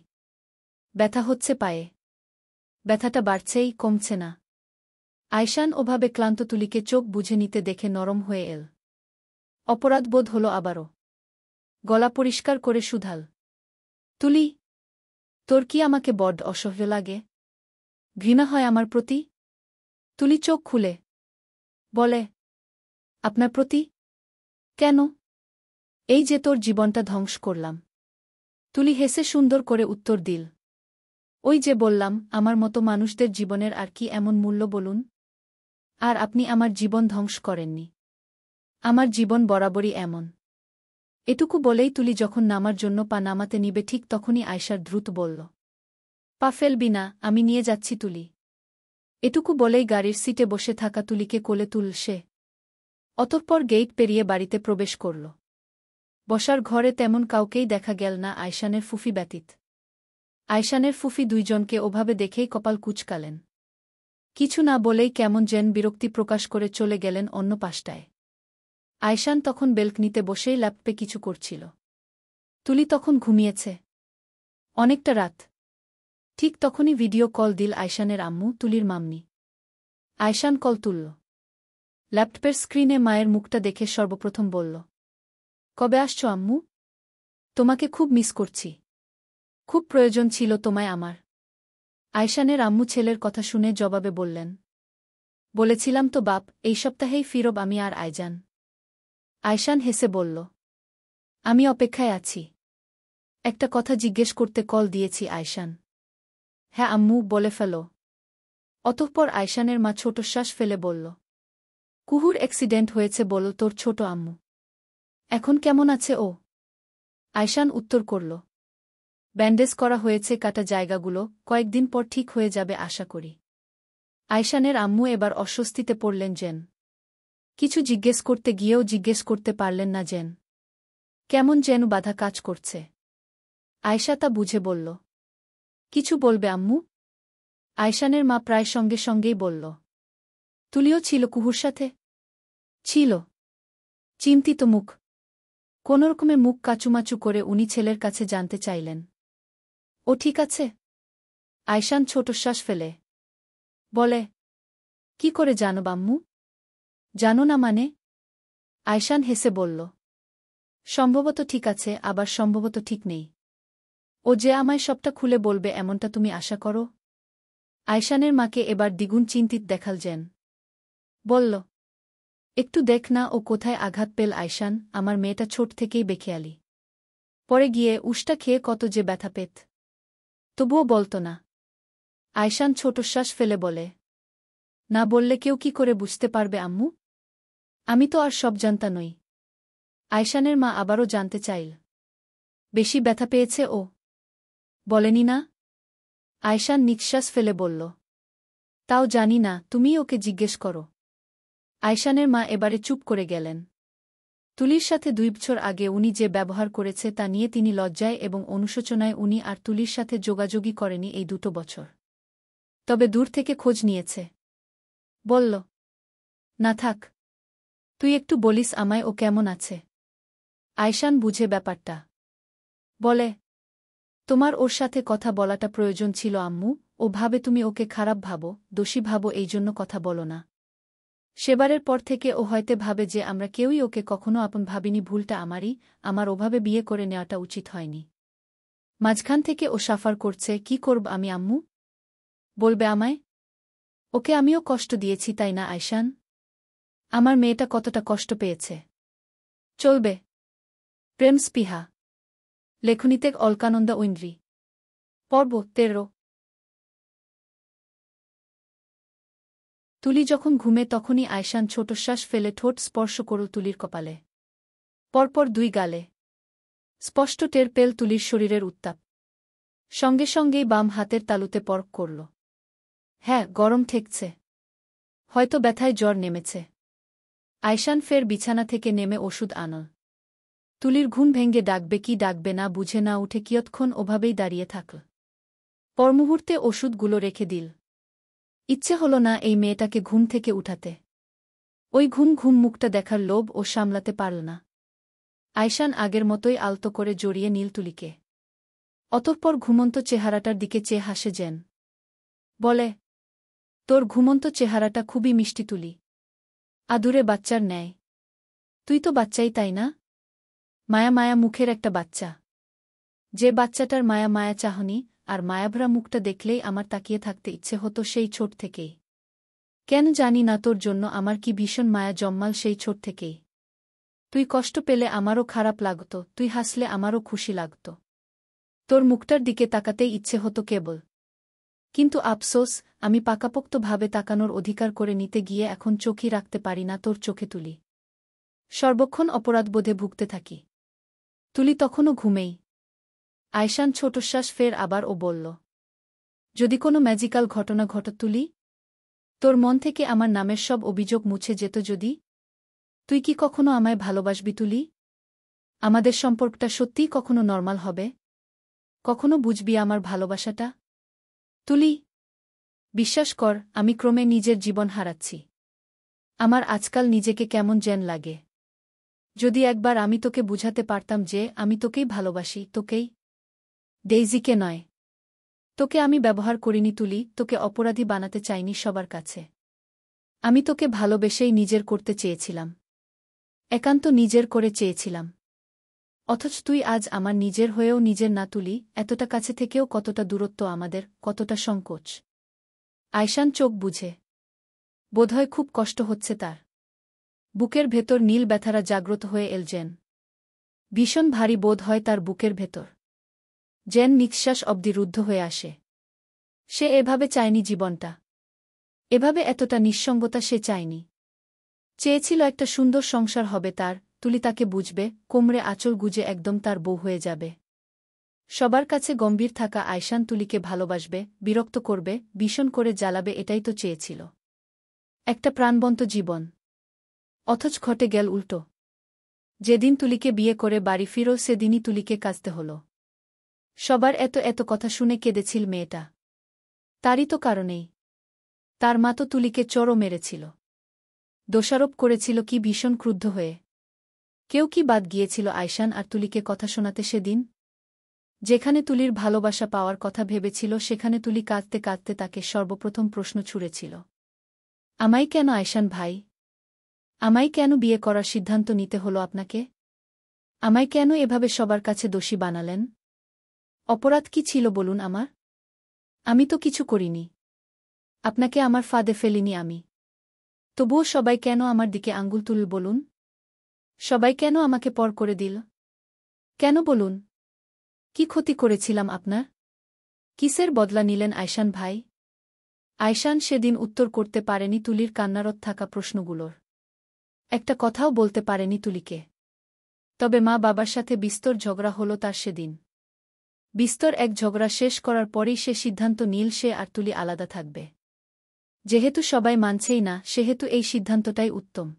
ব্যথা হচ্ছে পায়ে। ব্যথাটা বাড়ছেই, কমছে না। আয়শান ওভাবে ক্লান্ত তুলিকে চোখ বুঝে নিতে দেখে নরম হয়ে এল। অপরাধবোধ হল আবারও। গলা পরিষ্কার করে শুধাল, তুলি, তোর কি আমাকে বড্ড অসহ্য লাগে? ঘৃণা হয় আমার প্রতি? তুলি চোখ খুলে বলে, আপনার প্রতি? কেন? এই যে তোর জীবনটা ধ্বংস করলাম। তুলি হেসে সুন্দর করে উত্তর দিল, ওই যে বললাম, আমার মতো মানুষদের জীবনের আর কি এমন মূল্য বলুন? আর আপনি আমার জীবন ধ্বংস করেননি। আমার জীবন বরাবরই এমন। এটুকু বলেই তুলি যখন নামার জন্য পা নামাতে নিবে ঠিক তখনই আয়শার দ্রুত বলল, পা ফেলবি না, আমি নিয়ে যাচ্ছি তুলি। এটুকু বলেই গাড়ির সিটে বসে থাকা তুলিকে কোলে তুল সে। অতঃপর গেট পেরিয়ে বাড়িতে প্রবেশ করল। বসার ঘরে তেমন কাউকেই দেখা গেল না আয়শানের ফুফি ব্যতীত। আয়শানের ফুফি দুইজনকে ওভাবে দেখেই কপাল কুঁচকালেন। কিছু না বলেই কেমন যেন বিরক্তি প্রকাশ করে চলে গেলেন অন্য পাশটায়। আয়শান তখন বেলকনিতে বসেই ল্যাপটপে কিছু করছিল। তুলি তখন ঘুমিয়েছে। অনেকটা রাত। ঠিক তখনই ভিডিও কল দিল আয়শানের আম্মু, তুলির মাম্মি। আয়শান কল তুলল। ল্যাপটপের স্ক্রিনে মায়ের মুখটা দেখে সর্বপ্রথম বলল, কবে আসছো আম্মু? তোমাকে খুব মিস করছি। খুব প্রয়োজন ছিল তোমায় আমার। আয়শানের আম্মু ছেলের কথা শুনে জবাবে বললেন, বলেছিলাম তো বাপ, এই সপ্তাহেই ফিরব আমি আর আয়জান। আয়শান হেসে বলল, আমি অপেক্ষায় আছি। একটা কথা জিজ্ঞেস করতে কল দিয়েছি আয়শান। হ্যাঁ আম্মু, বলে ফেলো। অতঃপর আয়শানের মা ছোট শ্বাস ফেলে বলল, কুহুর অ্যাক্সিডেন্ট হয়েছে বল তোর ছোট আম্মু। এখন কেমন আছে ও? আয়শান উত্তর করল, ব্যান্ডেজ করা হয়েছে কাটা জায়গাগুলো, কয়েকদিন পর ঠিক হয়ে যাবে আশা করি। আয়শানের আম্মু এবার অস্বস্তিতে পড়লেন যেন। কিছু জিজ্ঞেস করতে গিয়েও জিজ্ঞেস করতে পারলেন না যেন। কেমন যেন বাধা কাজ করছে। আয়শা তা বুঝে বলল, কিছু বলবে আম্মু? আয়শানের মা প্রায় সঙ্গে সঙ্গেই বলল, তুলিও ছিল কুহুর সাথে? ছিল। চিন্তিত মুখ। কোনোরকমে মুখ কাচুমাচু করে উনি ছেলের কাছে জানতে চাইলেন, ও ঠিক আছে? আয়শান ছোট শ্বাস ফেলে বলে, কি করে জানো আম্মু? জানো না মানে? আয়শান হেসে বলল, সম্ভবত ঠিক আছে, আবার সম্ভবত ঠিক নেই। ও যে আমায় সবটা খুলে বলবে এমনটা তুমি আশা করো? আয়শানের মাকে এবার দ্বিগুণ চিন্তিত দেখাল যেন। বলল, একটু দেখ না ও কোথায় আঘাত পেল আয়শান, আমার মেয়েটা ছোট থেকেই বেখেয়ালি। পরে গিয়ে উষ্টা খেয়ে কত যে ব্যথা পেত। তবুও বলত না। আয়শান ছোট শ্বাস ফেলে বলে, না বললে কেউ কি করে বুঝতে পারবে আম্মু? আমি তো আর সব জানতা নই। আয়শানের মা আবারও জানতে চাইল, বেশি ব্যথা পেয়েছে ও? বলেনি না? আয়শান নিঃশ্বাস ফেলে বলল, তাও জানি না, তুমিই ওকে জিজ্ঞেস করো। আয়শানের মা এবারে চুপ করে গেলেন। তুলির সাথে 2 বছর আগে উনি যে ব্যবহার করেছে তা নিয়ে তিনি লজ্জায় এবং অনুশোচনায় উনি আর তুলির সাথে যোগাযোগই করেনি এই 2 বছর। তবে দূর থেকে খোঁজ নিয়েছে। বলল, না থাক, তুই একটু বলিস আমায় ও কেমন আছে। আয়শান বুঝে ব্যাপারটা। বলে, তোমার ওর সাথে কথা বলাটা প্রয়োজন ছিল আম্মু, ও ভাবে তুমি ওকে খারাপ ভাবো, দোষী ভাবো, এই জন্য কথা বলো না। সেবারের পর থেকে ও হয়তো ভাবে যে আমরা কেউই ওকে কখনো আপন ভাবিনি, ভুলটা আমারই, আমার ওভাবে বিয়ে করে নেওয়াটা উচিত হয়নি। মাঝখান থেকে ও সাফার করছে, কি করব আমি আম্মু? বলবে আমায়? ওকে আমিও কষ্ট দিয়েছি তাই না আয়শান? আমার মেয়েটা কতটা কষ্ট পেয়েছে। চলবে। প্রেম স্পৃহা। লেখনীতে অলকানন্দা ঐন্দ্রী। পর্ব 13। তুলি যখন ঘুমে তখনই আয়শান ছোট শ্বাস ফেলে ঠোঁট স্পর্শ করল তুলির কপালে। পরপর 2 গালে। স্পষ্ট টের পেল তুলির শরীরের উত্তাপ। সঙ্গে সঙ্গেই বাম হাতের তালুতে পরক করল। হ্যাঁ, গরম ঠেকছে। হয়তো ব্যথায় জ্বর নেমেছে। আয়শান ফের বিছানা থেকে নেমে ওষুধ আনল। তুলির ঘুম ভেঙ্গে ডাকবে কি ডাকবে না বুঝে না উঠে কিয়ৎক্ষণ ওভাবেই দাঁড়িয়ে থাকল। পরমুহূর্তে ওষুধগুলো রেখে দিল। ইচ্ছে হল না এই মেয়েটাকে ঘুম থেকে উঠাতে। ওই ঘুম মুখটা দেখার লোভ ও সামলাতে পারল না। আয়শান আগের মতোই আলতো করে জড়িয়ে নীল তুলিকে। অতঃপর ঘুমন্ত চেহারাটার দিকে চেয়ে হাসে জেন। বলে, তোর ঘুমন্ত চেহারাটা খুবই মিষ্টি তুলি। আদুরে বাচ্চার ন্যায়। তুই তো বাচ্চাই, তাই না? মায়া মায়া মুখের একটা বাচ্চা। যে বাচ্চাটার মায়া মায়া চাহনি আর মায়াভরা মুখটা দেখলেই আমার তাকিয়ে থাকতে ইচ্ছে হতো সেই ছোট থেকেই। কেন জানি না, তোর জন্য আমার কি ভীষণ মায়া জম্মাল সেই ছোট থেকেই। তুই কষ্ট পেলে আমারও খারাপ লাগত, তুই হাসলে আমারও খুশি লাগত। তোর মুখটার দিকে তাকাতেই ইচ্ছে হতো কেবল। কিন্তু আফসোস, আমি পাকাপোক্তভাবে তাকানোর অধিকার করে নিতে গিয়ে এখন চোখই রাখতে পারি না তোর চোখে তুলি। সর্বক্ষণ অপরাধবোধে ভুগতে থাকি। তুলি তখনও ঘুমেই। আয়শান ছোটশ্বাস ফের আবার ও বলল, যদি কোনো ম্যাজিক্যাল ঘটনা ঘটত তুলি, তোর মন থেকে আমার নামের সব অভিযোগ মুছে যেত যদি, তুই কি কখনো আমায় ভালোবাসবি তুলি? আমাদের সম্পর্কটা সত্যিই কখনো নরমাল হবে? কখনো বুঝবি আমার ভালোবাসাটা? তুলি, বিশ্বাস কর, আমি ক্রমে নিজের জীবন হারাচ্ছি। আমার আজকাল নিজেকে কেমন যেন লাগে। যদি একবার আমি তোকে বুঝাতে পারতাম যে আমি তোকেই ভালোবাসি, তোকেই, ডেইজিকে নয়। তোকে আমি ব্যবহার করিনি তুলি, তোকে অপরাধী বানাতে চাইনি সবার কাছে। আমি তোকে ভালোবেসেই নিজের করতে চেয়েছিলাম। একান্ত নিজের করে চেয়েছিলাম। অথচ তুই আজ আমার নিজের হয়েও নিজের না তুলি, এতটা কাছে থেকেও কতটা দূরত্ব আমাদের, কতটা সংকোচ। আয়শান চোখ বুঝে। বোধহয় খুব কষ্ট হচ্ছে তার। বুকের ভেতর নীল ব্যথারা জাগ্রত হয়ে এল যেন। ভীষণ ভারী বোধ হয় তার বুকের ভেতর। যেন নিঃশ্বাস অবধি রুদ্ধ হয়ে আসে। সে এভাবে চায়নি জীবনটা। এভাবে এতটা নিঃসঙ্গতা সে চায়নি। চেয়েছিল একটা সুন্দর সংসার হবে তার, তুলি তাকে বুঝবে, কোমরে আঁচল গুজে একদম তার বউ হয়ে যাবে। সবার কাছে গম্ভীর থাকা আয়শান তুলিকে ভালোবাসবে, বিরক্ত করবে, ভীষণ করে জ্বালাবে, এটাই তো চেয়েছিল। একটা প্রাণবন্ত জীবন। অথচ ঘটে গেল উল্টো। যেদিন তুলিকে বিয়ে করে বাড়ি ফিরল সেদিনই তুলিকে কাঁদতে হল। সবার এত এত কথা শুনে কেঁদেছিল মেয়েটা। তারই তো কারণেই। তার মা তো তুলিকে চড়ও মেরেছিল। দোষারোপ করেছিল কি ভীষণ ক্রুদ্ধ হয়ে। কেউ কি বাদ গিয়েছিল আয়শান আর তুলিকে কথা শোনাতে সেদিন? যেখানে তুলির ভালোবাসা পাওয়ার কথা ভেবেছিল সেখানে তুলি কাঁদতে কাঁদতে তাকে সর্বপ্রথম প্রশ্ন ছুড়েছিল। আমায় কেন আয়শান ভাই? আমায় কেন বিয়ে করার সিদ্ধান্ত নিতে হলো আপনাকে? আমায় কেন এভাবে সবার কাছে দোষী বানালেন? অপরাধ কি ছিল বলুন আমার? আমি তো কিছু করিনি। আপনাকে আমার ফাঁদে ফেলিনি আমি। তবুও সবাই কেন আমার দিকে আঙ্গুল তুলল বলুন? সবাই কেন আমাকে পর করে দিল? কেন বলুন? কি ক্ষতি করেছিলাম আপনার? কিসের বদলা নিলেন আয়শান ভাই? আয়শান সেদিন উত্তর করতে পারেনি তুলির কান্নারত থাকা প্রশ্নগুলোর। একটা কথাও বলতে পারেনি তুলিকে। তবে মা বাবার সাথে বিস্তর ঝগড়া হল তার সেদিন। বিস্তর এক ঝগড়া শেষ করার পরেই সে সিদ্ধান্ত নিল সে আর তুলি আলাদা থাকবে। যেহেতু সবাই মানছেই না সেহেতু এই সিদ্ধান্তটাই উত্তম।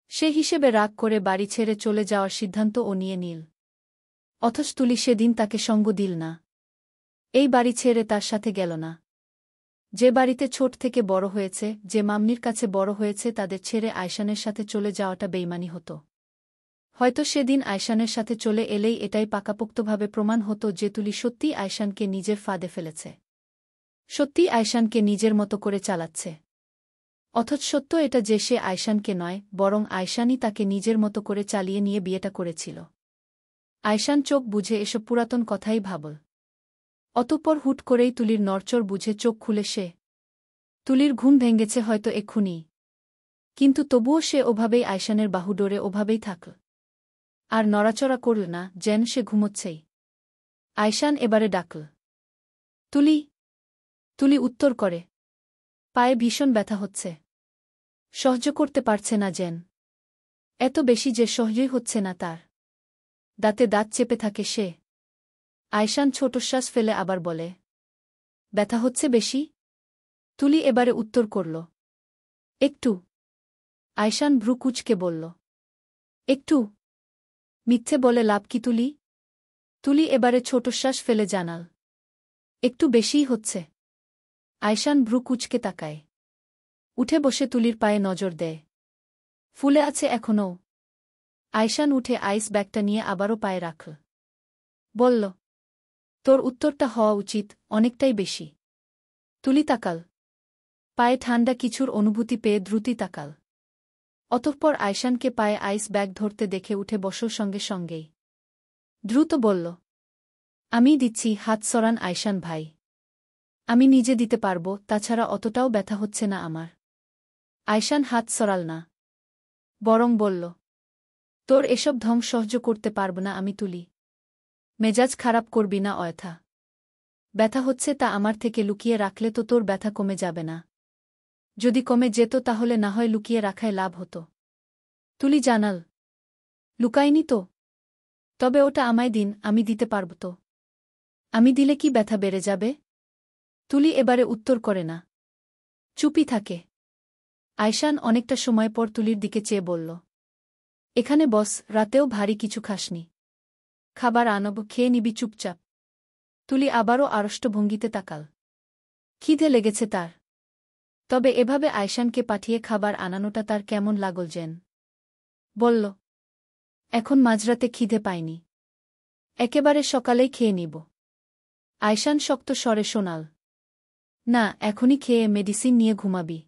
সে হিসেবে রাগ করে বাড়ি ছেড়ে চলে যাওয়ার সিদ্ধান্ত ও নিয়ে নিল। অথচ তুলি সেদিন তাকে সঙ্গ দিল না। এই বাড়ি ছেড়ে তার সাথে গেল না। যে বাড়িতে ছোট থেকে বড় হয়েছে, যে মাম্মির কাছে বড় হয়েছে তাদের ছেড়ে আয়শানের সাথে চলে যাওয়াটা বেইমানি হতো। হয়তো সেদিন আয়শানের সাথে চলে এলেই এটাই পাকাপোক্তভাবে প্রমাণ হতো যে তুলি সত্যিই আয়শানকে নিজের ফাঁদে ফেলেছে। সত্যিই আয়শানকে নিজের মতো করে চালাচ্ছে। অথচ সত্য এটা যে সে আয়শানকে নয়, বরং আয়শানই তাকে নিজের মতো করে চালিয়ে নিয়ে বিয়েটা করেছিল। আয়শান চোখ বুঝে এসব পুরাতন কথাই ভাবল। অতঃপর হুট করেই তুলির নড়চড় বুঝে চোখ খুলে সে। তুলির ঘুম ভেঙেছে হয়তো এক্ষুনি। কিন্তু তবুও সে ওভাবেই আয়শানের বাহু ডোরে ওভাবেই থাকল। আর নড়াচড়া করল না, যেন সে ঘুমোচ্ছেই। আয়শান এবারে ডাকল। তুলি। তুলি উত্তর করে। পায়ে ভীষণ ব্যথা হচ্ছে। সহ্য করতে পারছে না যেন। এত বেশি যে সহ্যই হচ্ছে না তার। দাঁতে দাঁত চেপে থাকে সে। আয়শান ছোটশ্বাস ফেলে আবার বলে, ব্যথা হচ্ছে বেশি? তুলি এবারে উত্তর করল, একটু। আয়শান ভ্রু কুঁচকে বলল, একটু? মিথ্যে বলে লাভ কি তুলি? তুলি এবারে ছোটশ্বাস ফেলে জানাল, একটু বেশিই হচ্ছে। আয়শান ভ্রু কুঁচকে তাকায়। উঠে বসে তুলির পায়ে নজর দেয়। ফুলে আছে এখনও। আয়শান উঠে আইস ব্যাগটা নিয়ে আবারও পায়ে রাখল। বলল, তোর উত্তরটা হওয়া উচিত, অনেকটাই বেশি। তুলি তাকাল। পায়ে ঠান্ডা কিছুর অনুভূতি পেয়ে দ্রুতই তাকাল। অতঃপর আয়শানকে পায়ে আইস ব্যাগ ধরতে দেখে উঠে বসল সঙ্গে সঙ্গেই। দ্রুত বলল, আমিই দিচ্ছি, হাত সরান আয়শান ভাই। আমি নিজে দিতে পারব, তাছাড়া অতটাও ব্যথা হচ্ছে না আমার। আয়শান হাত সরাল না। বরং বলল, তোর এসব ঢং সহ্য করতে পারব না আমি তুলি। মেজাজ খারাপ করবি না অয়থা। ব্যথা হচ্ছে তা আমার থেকে লুকিয়ে রাখলে তো তোর ব্যথা কমে যাবে না। যদি কমে যেত তাহলে না হয় লুকিয়ে রাখায় লাভ হতো। তুলি জানাল, লুকাইনি তো। তবে ওটা আমায় দিন, আমি দিতে পারব তো। আমি দিলে কি ব্যথা বেড়ে যাবে? তুলি এবারে উত্তর করে না। চুপই থাকে। আয়শান অনেকটা সময় পর তুলির দিকে চেয়ে বলল, এখানে বস, রাতেও ভারী কিছু খাসনি। খাবার আনব, খেয়ে নিবি চুপচাপ। তুলি আবারও আড়ষ্ট ভঙ্গিতে তাকাল। খিদে লেগেছে তার। তবে এভাবে আয়শানকে পাঠিয়ে খাবার আনানোটা তার কেমন লাগল যেন। বলল, এখন মাঝরাতে খিদে পায়নি। একেবারে সকালেই খেয়ে নিব। আয়শান শক্ত স্বরে শোনাল, না, এখনই খেয়ে মেডিসিন নিয়ে ঘুমাবি।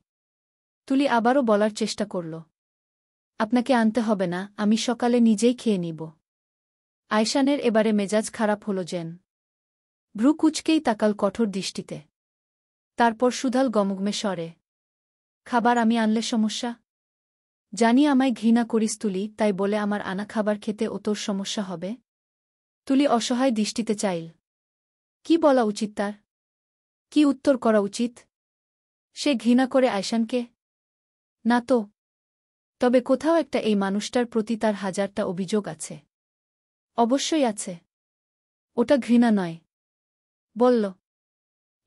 তুলি আবারও বলার চেষ্টা করল, আপনাকে আনতে হবে না, আমি সকালে নিজেই খেয়ে নিব। আয়শানের এবারে মেজাজ খারাপ হল যেন। ভ্রু কুঁচকেই তাকাল কঠোর দৃষ্টিতে। তারপর সুধাল গমগ্মে স্বরে, খাবার আমি আনলে সমস্যা? জানি আমায় ঘৃণা করিস তুলি, তাই বলে আমার আনা খাবার খেতে ও তোর সমস্যা হবে? তুলি অসহায় দৃষ্টিতে চাইল। কি বলা উচিত তার? কি উত্তর করা উচিত? সে ঘৃণা করে আয়শানকে? না তো। তবে কোথাও একটা এই মানুষটার প্রতি তার হাজারটা অভিযোগ আছে। অবশ্যই আছে। ওটা ঘৃণা নয়। বলল,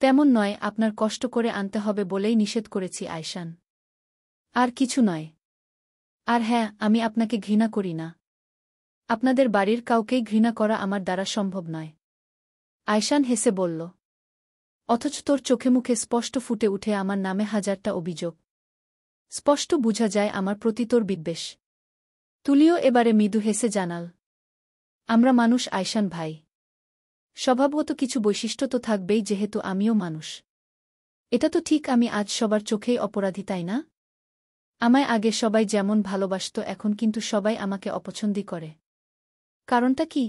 তেমন নয়, আপনার কষ্ট করে আনতে হবে বলেই নিষেধ করেছি আয়শান। আর কিছু নয়। আর হ্যাঁ, আমি আপনাকে ঘৃণা করি না। আপনাদের বাড়ির কাউকেই ঘৃণা করা আমার দ্বারা সম্ভব নয়। আয়শান হেসে বলল, অথচ তোর চোখে মুখে স্পষ্ট ফুটে উঠে আমার নামে হাজারটা অভিযোগ। স্পষ্ট বুঝা যায় আমার প্রতি তোর বিদ্বেষ। তুলিও এবারে মৃদু হেসে জানাল, আমরা মানুষ আয়শান ভাই। স্বভাবগত কিছু বৈশিষ্ট্য তো থাকবেই, যেহেতু আমিও মানুষ। এটা তো ঠিক, আমি আজ সবার চোখেই অপরাধী, তাই না? আমায় আগে সবাই যেমন ভালোবাসত, এখন কিন্তু সবাই আমাকে অপছন্দই করে। কারণটা কি?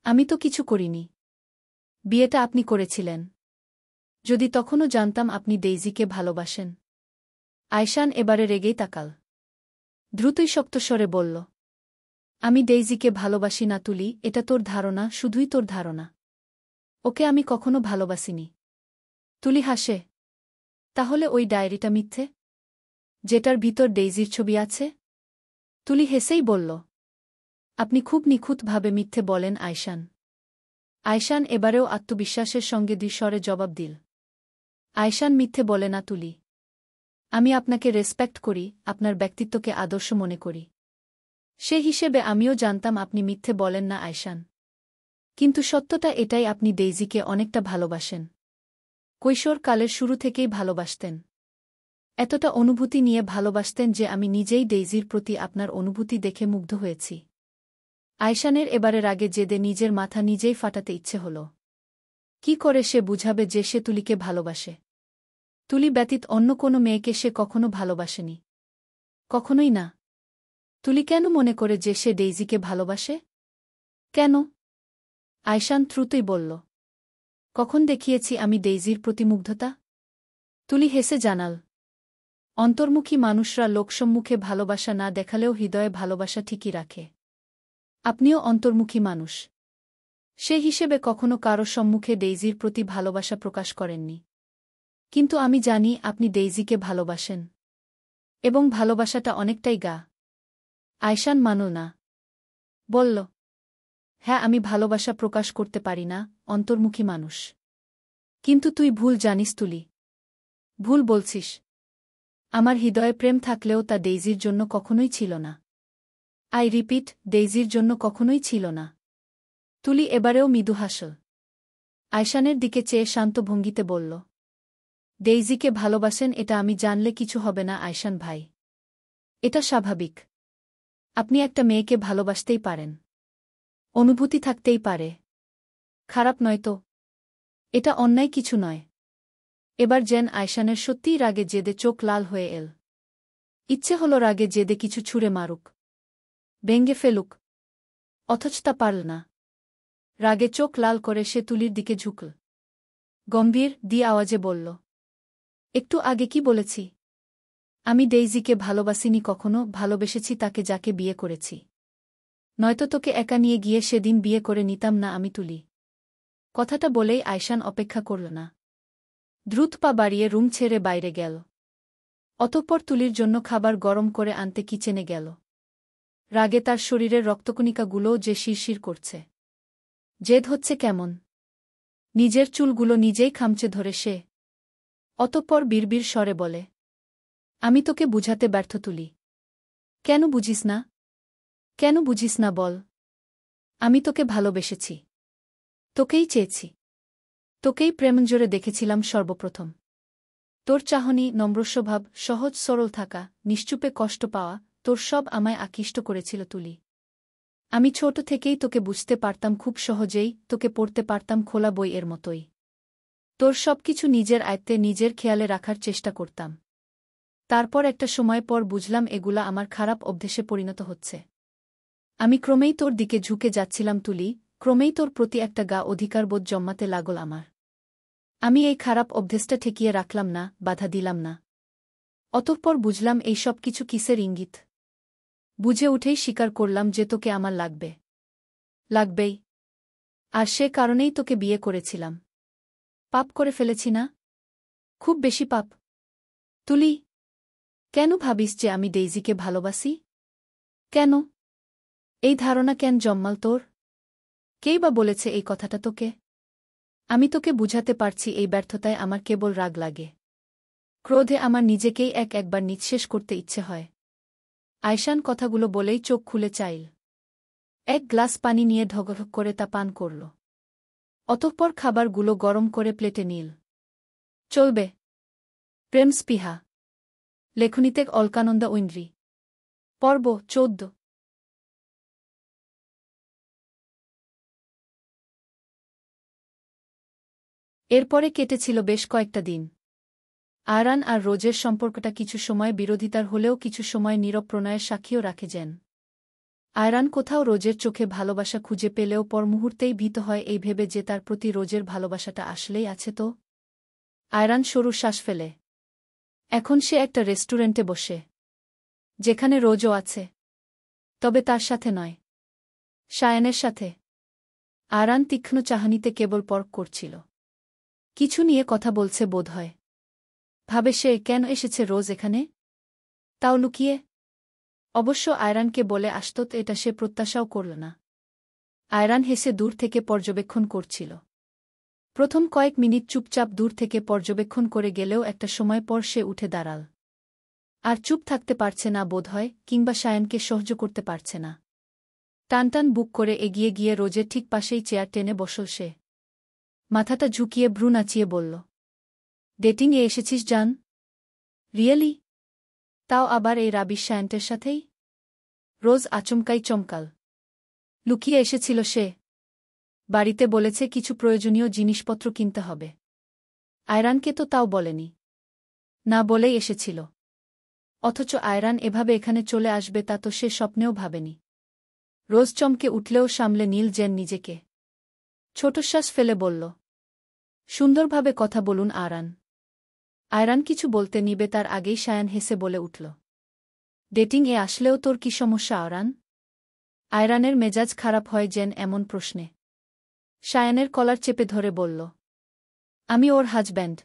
আমি তো কিছু করিনি। বিয়েটা আপনি করেছিলেন। যদি তখনও জানতাম আপনি ডেইজিকে ভালোবাসেন। আয়শান এবারে রেগেই তাকাল। দ্রুতই শক্তস্বরে বলল, আমি ডেইজিকে ভালোবাসি না তুলি, এটা তোর ধারণা, শুধুই তোর ধারণা। ওকে আমি কখনো ভালোবাসিনি। তুলি হাসে। তাহলে ওই ডায়েরিটা মিথ্যে, যেটার ভিতর ডেইজির ছবি আছে? তুলি হেসেই বলল, আপনি খুব নিখুঁতভাবে মিথ্যে বলেন আয়শান। আয়শান এবারেও আত্মবিশ্বাসের সঙ্গে দ্বিস্বরে জবাব দিল, আয়শান মিথ্যে বলে না তুলি। আমি আপনাকে রেসপেক্ট করি, আপনার ব্যক্তিত্বকে আদর্শ মনে করি। সে হিসেবে আমিও জানতাম আপনি মিথ্যে বলেন না আয়শান। কিন্তু সত্যটা এটাই, আপনি ডেইজিকে অনেকটা ভালোবাসেন। কৈশোরকালের শুরু থেকেই ভালোবাসতেন। এতটা অনুভূতি নিয়ে ভালোবাসতেন যে আমি নিজেই ডেইজির প্রতি আপনার অনুভূতি দেখে মুগ্ধ হয়েছি। আয়শানের এবারে রাগে জেদে নিজের মাথা নিজেই ফাটাতে ইচ্ছে হল। কি করে সে বুঝাবে যে সে তুলিকে ভালোবাসে? তুলি ব্যতীত অন্য কোনো মেয়েকে সে কখনো ভালোবাসেনি। কখনোই না। তুলি কেন মনে করে যে সে ডেইজিকে ভালোবাসে? কেন? আয়শান দ্রুতই বলল, কখন দেখিয়েছি আমি ডেইজির প্রতি মুগ্ধতা? তুলি হেসে জানাল, অন্তর্মুখী মানুষরা লোকসম্মুখে ভালোবাসা না দেখালেও হৃদয়ে ভালোবাসা ঠিকই রাখে। আপনিও অন্তর্মুখী মানুষ। সে হিসেবে কখনো কারো সম্মুখে ডেইজির প্রতি ভালোবাসা প্রকাশ করেননি। কিন্তু আমি জানি আপনি ডেইজিকে ভালোবাসেন। এবং ভালোবাসাটা অনেকটাই গা। আয়শান মানল না। বলল, হ্যাঁ, আমি ভালোবাসা প্রকাশ করতে পারি না, অন্তর্মুখী মানুষ। কিন্তু তুই ভুল জানিস তুলি। ভুল বলছিস। আমার হৃদয়ে প্রেম থাকলেও তা ডেইজির জন্য কখনোই ছিল না। আই রিপিট, ডেইজির জন্য কখনোই ছিল না। তুলি এবারেও মৃদু হাসল। আয়শানের দিকে চেয়ে শান্ত ভঙ্গিতে বলল, ডেইজিকে ভালোবাসেন এটা আমি জানলে কিছু হবে না আয়শান ভাই। এটা স্বাভাবিক। আপনি একটা মেয়েকে ভালোবাসতেই পারেন। অনুভূতি থাকতেই পারে। খারাপ নয় তো? এটা অন্যায় কিছু নয়। এবার যেন আয়শানের সত্যিই রাগে জেদে চোখ লাল হয়ে এল। ইচ্ছে হলো রাগে জেদে কিছু ছুঁড়ে মারুক, ভেঙে ফেলুক। অথচ তা পারল না। রাগে চোখ লাল করে সে তুলির দিকে ঝুঁকল। গম্ভীর দিয়ে আওয়াজে বলল, একটু আগে কি বলেছি? আমি ডেইজিকে ভালোবাসিনি কখনো, ভালোবেসেছি তাকে যাকে বিয়ে করেছি। নয়তো তোকে একা নিয়ে গিয়ে সেদিন বিয়ে করে নিতাম না আমি তুলি। কথাটা বলেই আয়শান অপেক্ষা করল না। দ্রুত পা বাড়িয়ে রুম ছেড়ে বাইরে গেল। অতঃপর তুলির জন্য খাবার গরম করে আনতে কিচেনে গেল। রাগে তার শরীরের রক্তকণিকাগুলোও যে শিরশির করছে। জেদ হচ্ছে কেমন। নিজের চুলগুলো নিজেই খামচে ধরে সে। অতঃপর বিড়বিড় স্বরে বলে, আমি তোকে বুঝাতে ব্যর্থ তুলি। কেন বুঝিস না? কেন বুঝিস না বল? আমি তোকে ভালোবেসেছি। তোকেই চেয়েছি। তোকেই প্রেমজোরে দেখেছিলাম সর্বপ্রথম। তোর চাহনি, নম্রস্বভাব, সহজ সরল থাকা, নিশ্চুপে কষ্ট পাওয়া, তোর সব আমায় আকৃষ্ট করেছিল তুলি। আমি ছোট থেকেই তোকে বুঝতে পারতাম খুব সহজেই, তোকে পড়তে পারতাম খোলা বই এর মতোই। তোর সবকিছু নিজের আয়ত্তে নিজের খেয়ালে রাখার চেষ্টা করতাম। তারপর একটা সময় পর বুঝলাম এগুলা আমার খারাপ অভ্যেসে পরিণত হচ্ছে। আমি ক্রমেই তোর দিকে ঝুঁকে যাচ্ছিলাম তুলি, ক্রমেই তোর প্রতি একটা অধিকারবোধ জন্মাতে লাগল আমার। আমি এই খারাপ অভ্যেসটা ঠেকিয়ে রাখলাম না, বাধা দিলাম না। অতঃপর বুঝলাম এই সব কিছু কিসের ইঙ্গিত। বুঝে উঠেই স্বীকার করলাম যে তোকে আমার লাগবে। লাগবেই। আর সে কারণেই তোকে বিয়ে করেছিলাম। পাপ করে ফেলেছি না? খুব বেশি পাপ। তুলি, কেন ভাবিস যে আমি ডেইজিকে ভালোবাসি? কেন? এই ধারণা কেন জন্মাল তোর? কেই বা বলেছে এই কথাটা তোকে? আমি তোকে বুঝাতে পারছি এই ব্যর্থতায় আমার কেবল রাগ লাগে। ক্রোধে আমার নিজেকেই একবার নিঃশেষ করতে ইচ্ছে হয়। আয়শান কথাগুলো বলেই চোখ খুলে চাইল। এক গ্লাস পানি নিয়ে ঢগঢগ করে তা পান করল। অতঃপর খাবারগুলো গরম করে প্লেটে নিল। চলবে। প্রেম স্পৃহা। লেখনীতে অলকানন্দা ঐন্দ্রী। পর্ব ১৪। এরপরে কেটেছিল বেশ কয়েকটা দিন। আয়রান আর রোজের সম্পর্কটা কিছু সময় বিরোধিতার হলেও কিছু সময় নীরব প্রণয়ের সাক্ষীও রাখে যেন। আয়রান কোথাও রোজের চোখে ভালোবাসা খুঁজে পেলেও পর মুহূর্তেই ভীত হয় এই ভেবে যে তার প্রতি রোজের ভালোবাসাটা আসলেই আছে তো। আয়রান সরু শ্বাস ফেলে। এখন সে একটা রেস্টুরেন্টে বসে, যেখানে রোজও আছে। তবে তার সাথে নয়, সায়ানের সাথে। আয়রান তীক্ষ্ণ চাহনিতে কেবল পরখ করছিল। কিছু নিয়ে কথা বলছে বোধহয়। ভাবে সে কেন এসেছে রোজ এখানে, তাও লুকিয়ে। অবশ্য আয়রানকে বলে আসত এটা সে প্রত্যাশাও করল না। আয়রান হেসে দূর থেকে পর্যবেক্ষণ করছিল। প্রথম কয়েক মিনিট চুপচাপ দূর থেকে পর্যবেক্ষণ করে গেলেও একটা সময় পর সে উঠে দাঁড়াল। আর চুপ থাকতে পারছে না বোধহয়, কিংবা সায়ানকে সহ্য করতে পারছে না। টানটান বুক করে এগিয়ে গিয়ে রোজের ঠিক পাশেই চেয়ার টেনে বসল সে। মাথাটা ঝুঁকিয়ে ভ্রু নাচিয়ে বলল, ডেটিংয়ে এসেছিস জান? রিয়েলি? তাও আবার এই রাবিশ সায়ান্টের সাথেই? রোজ আচমকাই চমকাল। লুকিয়ে এসেছিল সে। বাড়িতে বলেছে কিছু প্রয়োজনীয় জিনিসপত্র কিনতে হবে। আয়রানকে তো তাও বলেনি। না বলেই এসেছিল। অথচ আয়রান এভাবে এখানে চলে আসবে তা তো সে স্বপ্নেও ভাবেনি। রোজ চমকে উঠলেও সামলে নীল যেন নিজেকে। ছোটশ্বাস ফেলে বলল, সুন্দরভাবে কথা বলুন আয়রান। আয়রান কিছু বলতে নিবে তার আগেই সায়ান হেসে বলে উঠল, ডেটিং-এ আসলেও তোর কি সমস্যা আয়রান? আয়রানের মেজাজ খারাপ হয় যেন এমন প্রশ্নে। সায়ানের কলার চেপে ধরে বলল, আমি ওর হাজব্যান্ড।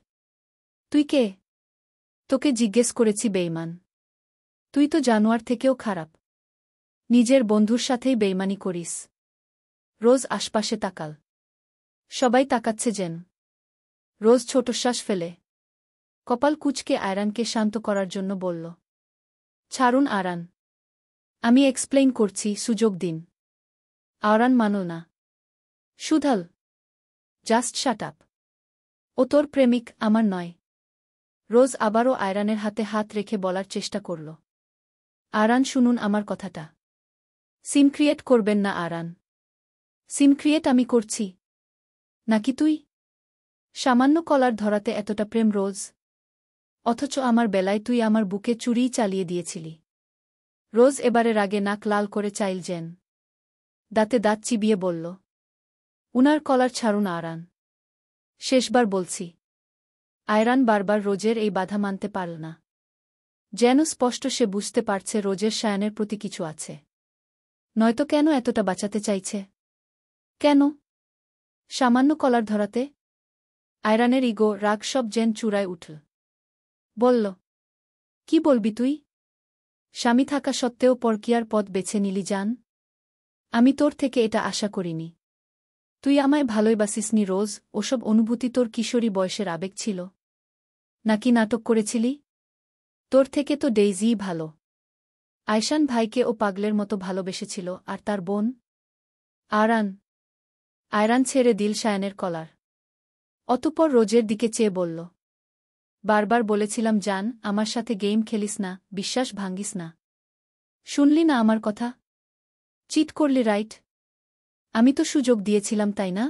তুই কে? তোকে জিজ্ঞেস করেছি বেইমান। তুই তো জানোয়ার থেকেও খারাপ। নিজের বন্ধুর সাথেই বেইমানি করিস। রোজ আশপাশে তাকাল। সবাই তাকাচ্ছে যেন। রোজ ছোটশ্বাস ফেলে কপাল কুঁচকে আয়রানকে শান্ত করার জন্য বলল, ছাড়ুন আয়রান। আমি এক্সপ্লেইন করছি, সুযোগ দিন। আয়রান মানল না। শুধাল, জাস্ট শাট আপ। ও তোর প্রেমিক, আমার নয়। রোজ আবারও আয়রানের হাতে হাত রেখে বলার চেষ্টা করল। আরান, শুনুন আমার কথাটা। সিন ক্রিয়েট করবেন না আরান। সিন ক্রিয়েট আমি করছি নাকি তুই? সামান্য কলার ধরাতে এতটা প্রেম রোজ? অথচ আমার বেলায় তুই আমার বুকে চুরিই চালিয়ে দিয়েছিলি। রোজ এবারে রাগে নাক লাল করে চাইল যেন। দাঁতে দাঁত চিবিয়ে বলল, উনার কলার ছাড়ুন আরান। শেষবার বলছি। আয়রান বারবার রোজের এই বাধা মানতে পারল না। যেন স্পষ্ট সে বুঝতে পারছে রোজের শায়ানের প্রতি কিছু আছে। নয়তো কেন এতটা বাঁচাতে চাইছে? কেন? সামান্য কলার ধরাতে? আয়রানের ইগো, রাগ সব যেন চূড়ায় উঠল। বলল, কি বলবি তুই? স্বামী থাকা সত্ত্বেও পরকীয়ার পথ বেছে নিলি জান? আমি তোর থেকে এটা আশা করিনি। তুই আমায় ভালোইবাসিসনি রোজ। ওসব অনুভূতি তোর কিশোরী বয়সের আবেগ ছিল, নাকি নাটক করেছিলি? তোর থেকে তো ডেইজিই ভালো। আয়শান ভাইকে ও পাগলের মতো ভালোবেসেছিল, আর তার বোন? আরান। আয়রান ছেড়ে দিল শায়ানের কলার। অতঃপর রোজের দিকে চেয়ে বলল, বারবার বলেছিলাম জান, আমার সাথে গেম খেলিস না, বিশ্বাস ভাঙ্গিস না। শুনলি না আমার কথা? চিট করলি রাইট? আমি তো সুযোগ দিয়েছিলাম, তাই না?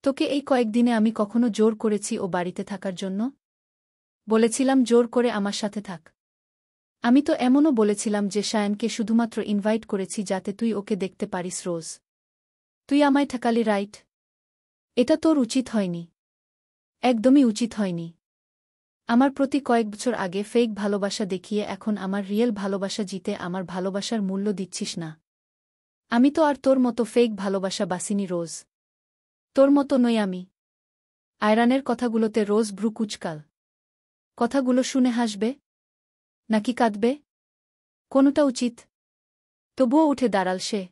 তোকে এই কয়েকদিনে আমি কখনো জোর করেছি ও বাড়িতে থাকার জন্য? বলেছিলাম জোর করে আমার সাথে থাক? আমি তো এমনও বলেছিলাম যে শায়ানকে শুধুমাত্র ইনভাইট করেছি যাতে তুই ওকে দেখতে পারিস রোজ। তুই আমায় ঠকালি রাইট? এটা তোর উচিত হয়নি। একদমই উচিত হয়নি। আমার প্রতি কয়েক বছর আগে ফেক ভালোবাসা দেখিয়ে এখন আমার রিয়েল ভালোবাসা জিতে আমার ভালোবাসার মূল্য দিচ্ছিস না। আমি তো আর তোর মতো ফেক ভালোবাসা বাসিনি রোজ। তোর মতো নই আমি। আয়রানের কথাগুলোতে রোজ ভ্রু কুচকাল। কথাগুলো শুনে হাসবে নাকি কাঁদবে? কোনটা উচিত? তবুও উঠে দাঁড়াল সে।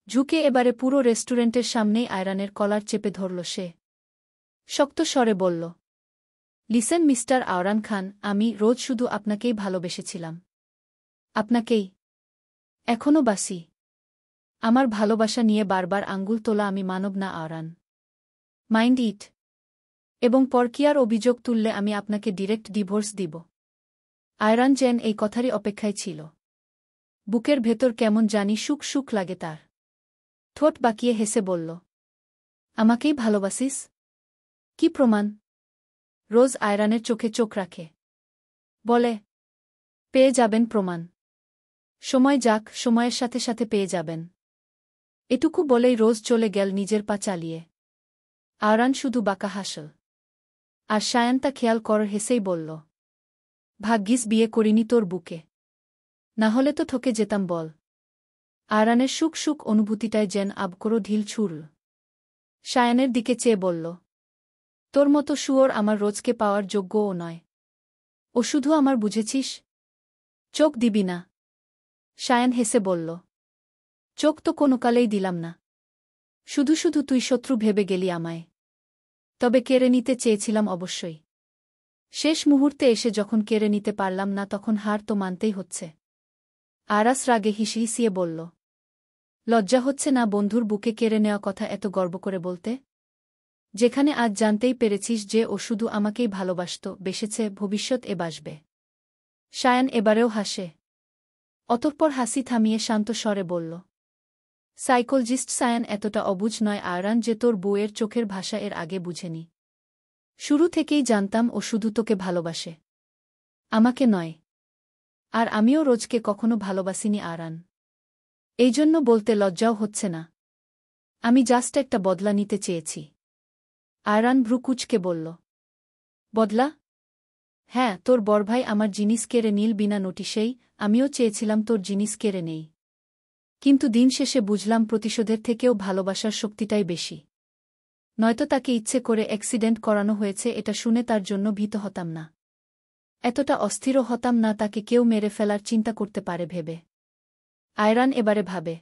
ঝুঁকে এবারে পুরো রেস্টুরেন্টের সামনেই আয়রানের কলার চেপে ধরল সে। শক্ত স্বরে বলল, লিসেন মিস্টার আওরান খান, আমি রোজ শুধু আপনাকেই ভালোবেসেছিলাম। আপনাকেই। এখনও বাসি। আমার ভালোবাসা নিয়ে বারবার আঙ্গুল তোলা আমি মানব না আওরান। Mind it. এবং পরকীয়ার অভিযোগ তুললে আমি আপনাকে ডিরেক্ট ডিভোর্স দিব। আয়রান যেন এই কথারই অপেক্ষায় ছিল। বুকের ভেতর কেমন জানি সুখ সুখ লাগে তার। ঠোঁট বাঁকিয়ে হেসে বলল, আমাকেই ভালোবাসিস? কি প্রমাণ? রোজ আয়রানের চোখে চোখ রাখে। বলে, পেয়ে যাবেন প্রমাণ। সময় যাক, সময়ের সাথে সাথে পেয়ে যাবেন। এটুকু বলেই রোজ চলে গেল নিজের পা চালিয়ে। আয়রান শুধু বাঁকা হাসল। আর শায়ান তা খেয়াল কর হেসেই বলল, ভাগ্যিস বিয়ে করিনি তোর বুকে, না হলে তো ঠকে যেতাম বল। আয়রানের সুখ সুখ অনুভূতিটায় যেন আবকরো ঢিল ছুড়ল। শায়ানের দিকে চেয়ে বলল, তোর মতো শুয়োর আমার রোজকে পাওয়ার যোগ্যও নয়। ও শুধু আমার, বুঝেছিস? চোখ দিবি না? শায়ান হেসে বলল, চোখ তো কোনোকালেই দিলাম না। শুধু শুধু তুই শত্রু ভেবে গেলি আমায়। তবে কেড়ে নিতে চেয়েছিলাম অবশ্যই। শেষ মুহূর্তে এসে যখন কেড়ে নিতে পারলাম না তখন হার তো মানতেই হচ্ছে। আরাস রাগে হিসিয়ে বলল, লজ্জা হচ্ছে না বন্ধুর বুকে কেড়ে নেওয়া কথা এত গর্ব করে বলতে? যেখানে আজ জানতেই পেরেছিস যে ও শুধু আমাকেই ভালোবাসত, বেসেছে, ভবিষ্যৎ এ বাসবে। শায়ান এবারেও হাসে। অতঃপর হাসি থামিয়ে শান্ত স্বরে বলল, সাইকোলজিস্ট শায়ান এতটা অবুঝ নয় আয়রান যে তোর বউয়ের চোখের ভাষা এর আগে বুঝেনি। শুরু থেকেই জানতাম ও শুধু তোকে ভালোবাসে, আমাকে নয়। আর আমিও রোজকে কখনো ভালোবাসিনি আরান। এই জন্য বলতে লজ্জাও হচ্ছে না। আমি জাস্ট একটা বদলা নিতে চেয়েছি। আয়রান ভ্রু কুঁচকে বলল, বদলা? হ্যাঁ, তোর বড়ভাই আমার জিনিস কেড়ে নীল বিনা নোটিশেই, আমিও চেয়েছিলাম তোর জিনিস কেড়ে নেই। কিন্তু দিন শেষে বুঝলাম প্রতিশোধের থেকেও ভালোবাসার শক্তিটাই বেশি। নয়তো তাকে ইচ্ছে করে অ্যাক্সিডেন্ট করানো হয়েছে এটা শুনে তার জন্য ভীত হতাম না। এতটা অস্থিরও হতাম না তাকে কেউ মেরে ফেলার চিন্তা করতে পারে ভেবে। আয়রান এবারে ভাবে।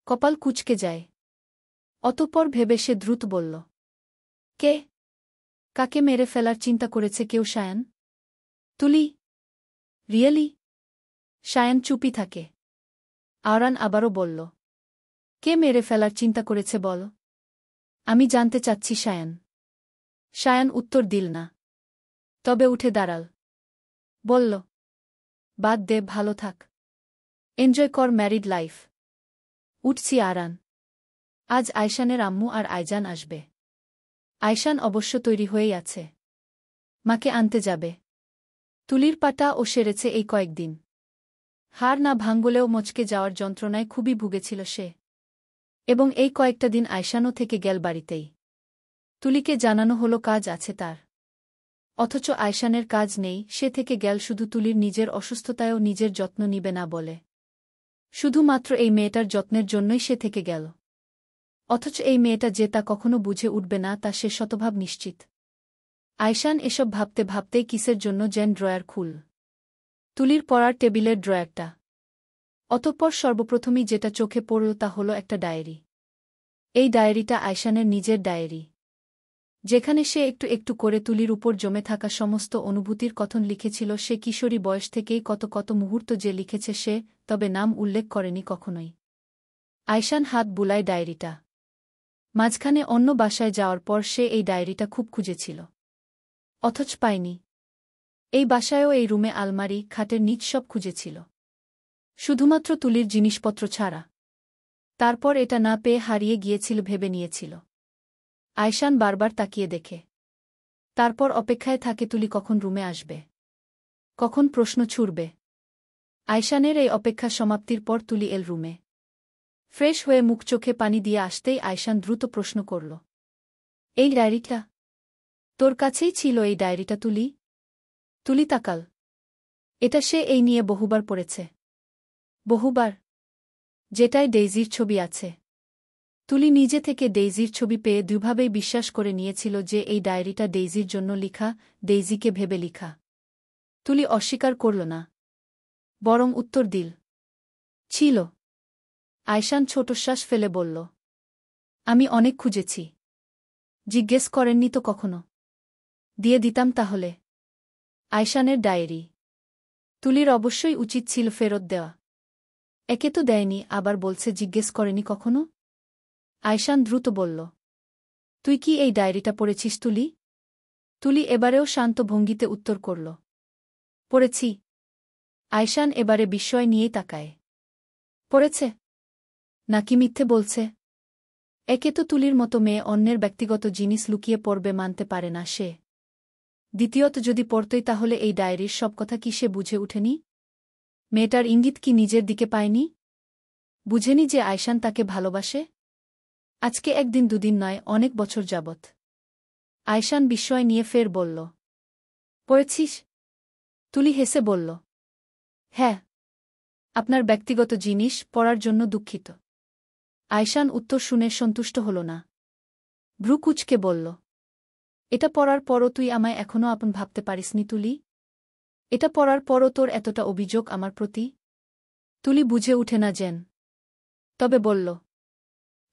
কপাল কুঁচকে যায়। অতঃপর ভেবে সে দ্রুত বলল, কে? কাকে মেরে ফেলার চিন্তা করেছে কেউ শায়ান? তুলি? রিয়েলি? শায়ান চুপই থাকে। আয়রান আবারও বলল, কে মেরে ফেলার চিন্তা করেছে বল? আমি জানতে চাচ্ছি শায়ান। শায়ান উত্তর দিল না। তবে উঠে দাঁড়াল। বলল, বাদ দে, ভালো থাক, এনজয় কর ম্যারিড লাইফ। উঠছি আরান। আজ আয়শানের আম্মু আর আইজান আসবে। আয়শান অবশ্য তৈরি হয়েই আছে, মাকে আনতে যাবে। তুলির পাটা ও সেরেছে এই কয়েকদিন। হাড় না ভাঙলেও মচকে যাওয়ার যন্ত্রণায় খুবই ভুগেছিল সে। এবং এই কয়েকটা দিন আয়শানও থেকে গেল বাড়িতেই। তুলিকে জানানো হলো কাজ আছে তার। অথচ আয়শানের কাজ নেই, সে থেকে গেল শুধু তুলির নিজের অসুস্থতায়ও নিজের যত্ন নিবে না বলে। শুধুমাত্র এই মেয়েটার যত্নের জন্যই সে থেকে গেল। অথচ এই মেয়েটা যে তা কখনো বুঝে উঠবে না তা সে শতভাব নিশ্চিত। আয়শান এসব ভাবতে ভাবতেই কিসের জন্য যেন ড্রয়ার খুল তুলির পড়ার টেবিলের ড্রয়ারটা। অতঃপর সর্বপ্রথমই যেটা চোখে পড়ল তা হলো একটা ডায়েরি। এই ডায়েরিটা আয়শানের নিজের ডায়েরি, যেখানে সে একটু একটু করে তুলির উপর জমে থাকা সমস্ত অনুভূতির কথন লিখেছিল। সে কিশোরী বয়স থেকেই কত কত মুহূর্ত যে লিখেছে সে, তবে নাম উল্লেখ করেনি কখনোই। আয়শান হাত বুলায় ডায়েরিটা। মাঝখানে অন্য বাসায় যাওয়ার পর সে এই ডায়েরিটা খুব খুঁজেছিল, অথচ পায়নি। এই বাসায়ও এই রুমে আলমারি, খাটের নিচ সব খুঁজেছিল, শুধুমাত্র তুলির জিনিসপত্র ছাড়া। তারপর এটা না পেয়ে হারিয়ে গিয়েছিল ভেবে নিয়েছিল। আয়শান বারবার তাকিয়ে দেখে, তারপর অপেক্ষায় থাকে তুলি কখন রুমে আসবে, কখন প্রশ্ন ছুড়বে। আয়শানের এই অপেক্ষা সমাপ্তির পর তুলি এল রুমে। ফ্রেশ হয়ে মুখ চোখে পানি দিয়ে আসতেই আয়শান দ্রুত প্রশ্ন করল, এই ডায়েরিটা? তোর কাছেই ছিল এই ডায়েরিটা তুলি? তুলি তাকাল। এটা সে এই নিয়ে বহুবার পড়েছে। বহুবার? যেটায় ডেইজির ছবি আছে। তুলি নিজে থেকে ডেইজির ছবি পেয়ে দুভাবেই বিশ্বাস করে নিয়েছিল যে এই ডায়েরিটা ডেইজির জন্য লিখা, ডেইজিকে ভেবে লিখা। তুলি অস্বীকার করল না, বরং উত্তর দিল, ছিল। আয়শান ছোটশ্বাস ফেলে বলল, আমি অনেক খুঁজেছি। জিজ্ঞেস করেননি তো কখনো? দিয়ে দিতাম তাহলে। আয়শানের ডায়েরি। তুলির অবশ্যই উচিত ছিল ফেরত দেওয়া। একে তো দেয়নি, আবার বলছে জিজ্ঞেস করেনি কখনো। আয়শান দ্রুত বলল, তুই কি এই ডায়েরিটা পড়েছিস তুলি? তুলি এবারেও শান্ত ভঙ্গিতে উত্তর করল, পড়েছি। আয়শান এবারে বিস্ময় নিয়েই তাকায়। পড়েছে? নাকি মিথ্যে বলছে? একে তো তুলির মতো মেয়ে অন্যের ব্যক্তিগত জিনিস লুকিয়ে পড়বে মানতে পারে না সে। দ্বিতীয়ত যদি পড়তই তাহলে এই ডায়েরির সব কথা কি সে বুঝে উঠেনি? মেয়েটার ইঙ্গিত কি নিজের দিকে পায়নি? বুঝেনি যে আয়শান তাকে ভালোবাসে? আজকে একদিন দুদিন নয়, অনেক বছর যাবৎ। আয়শান বিস্ময় নিয়ে ফের বলল, পড়েছিস? তুলি হেসে বলল, হ্যাঁ। আপনার ব্যক্তিগত জিনিস পড়ার জন্য দুঃখিত। আয়শান উত্তর শুনে সন্তুষ্ট হল না। ভ্রু কুঁচকে বলল, এটা পড়ার পরও তুই আমায় এখনও আপন ভাবতে পারিসনি তুলি? এটা পড়ার পরও তোর এতটা অভিযোগ আমার প্রতি? তুলি বুঝে উঠে না যেন, তবে বলল,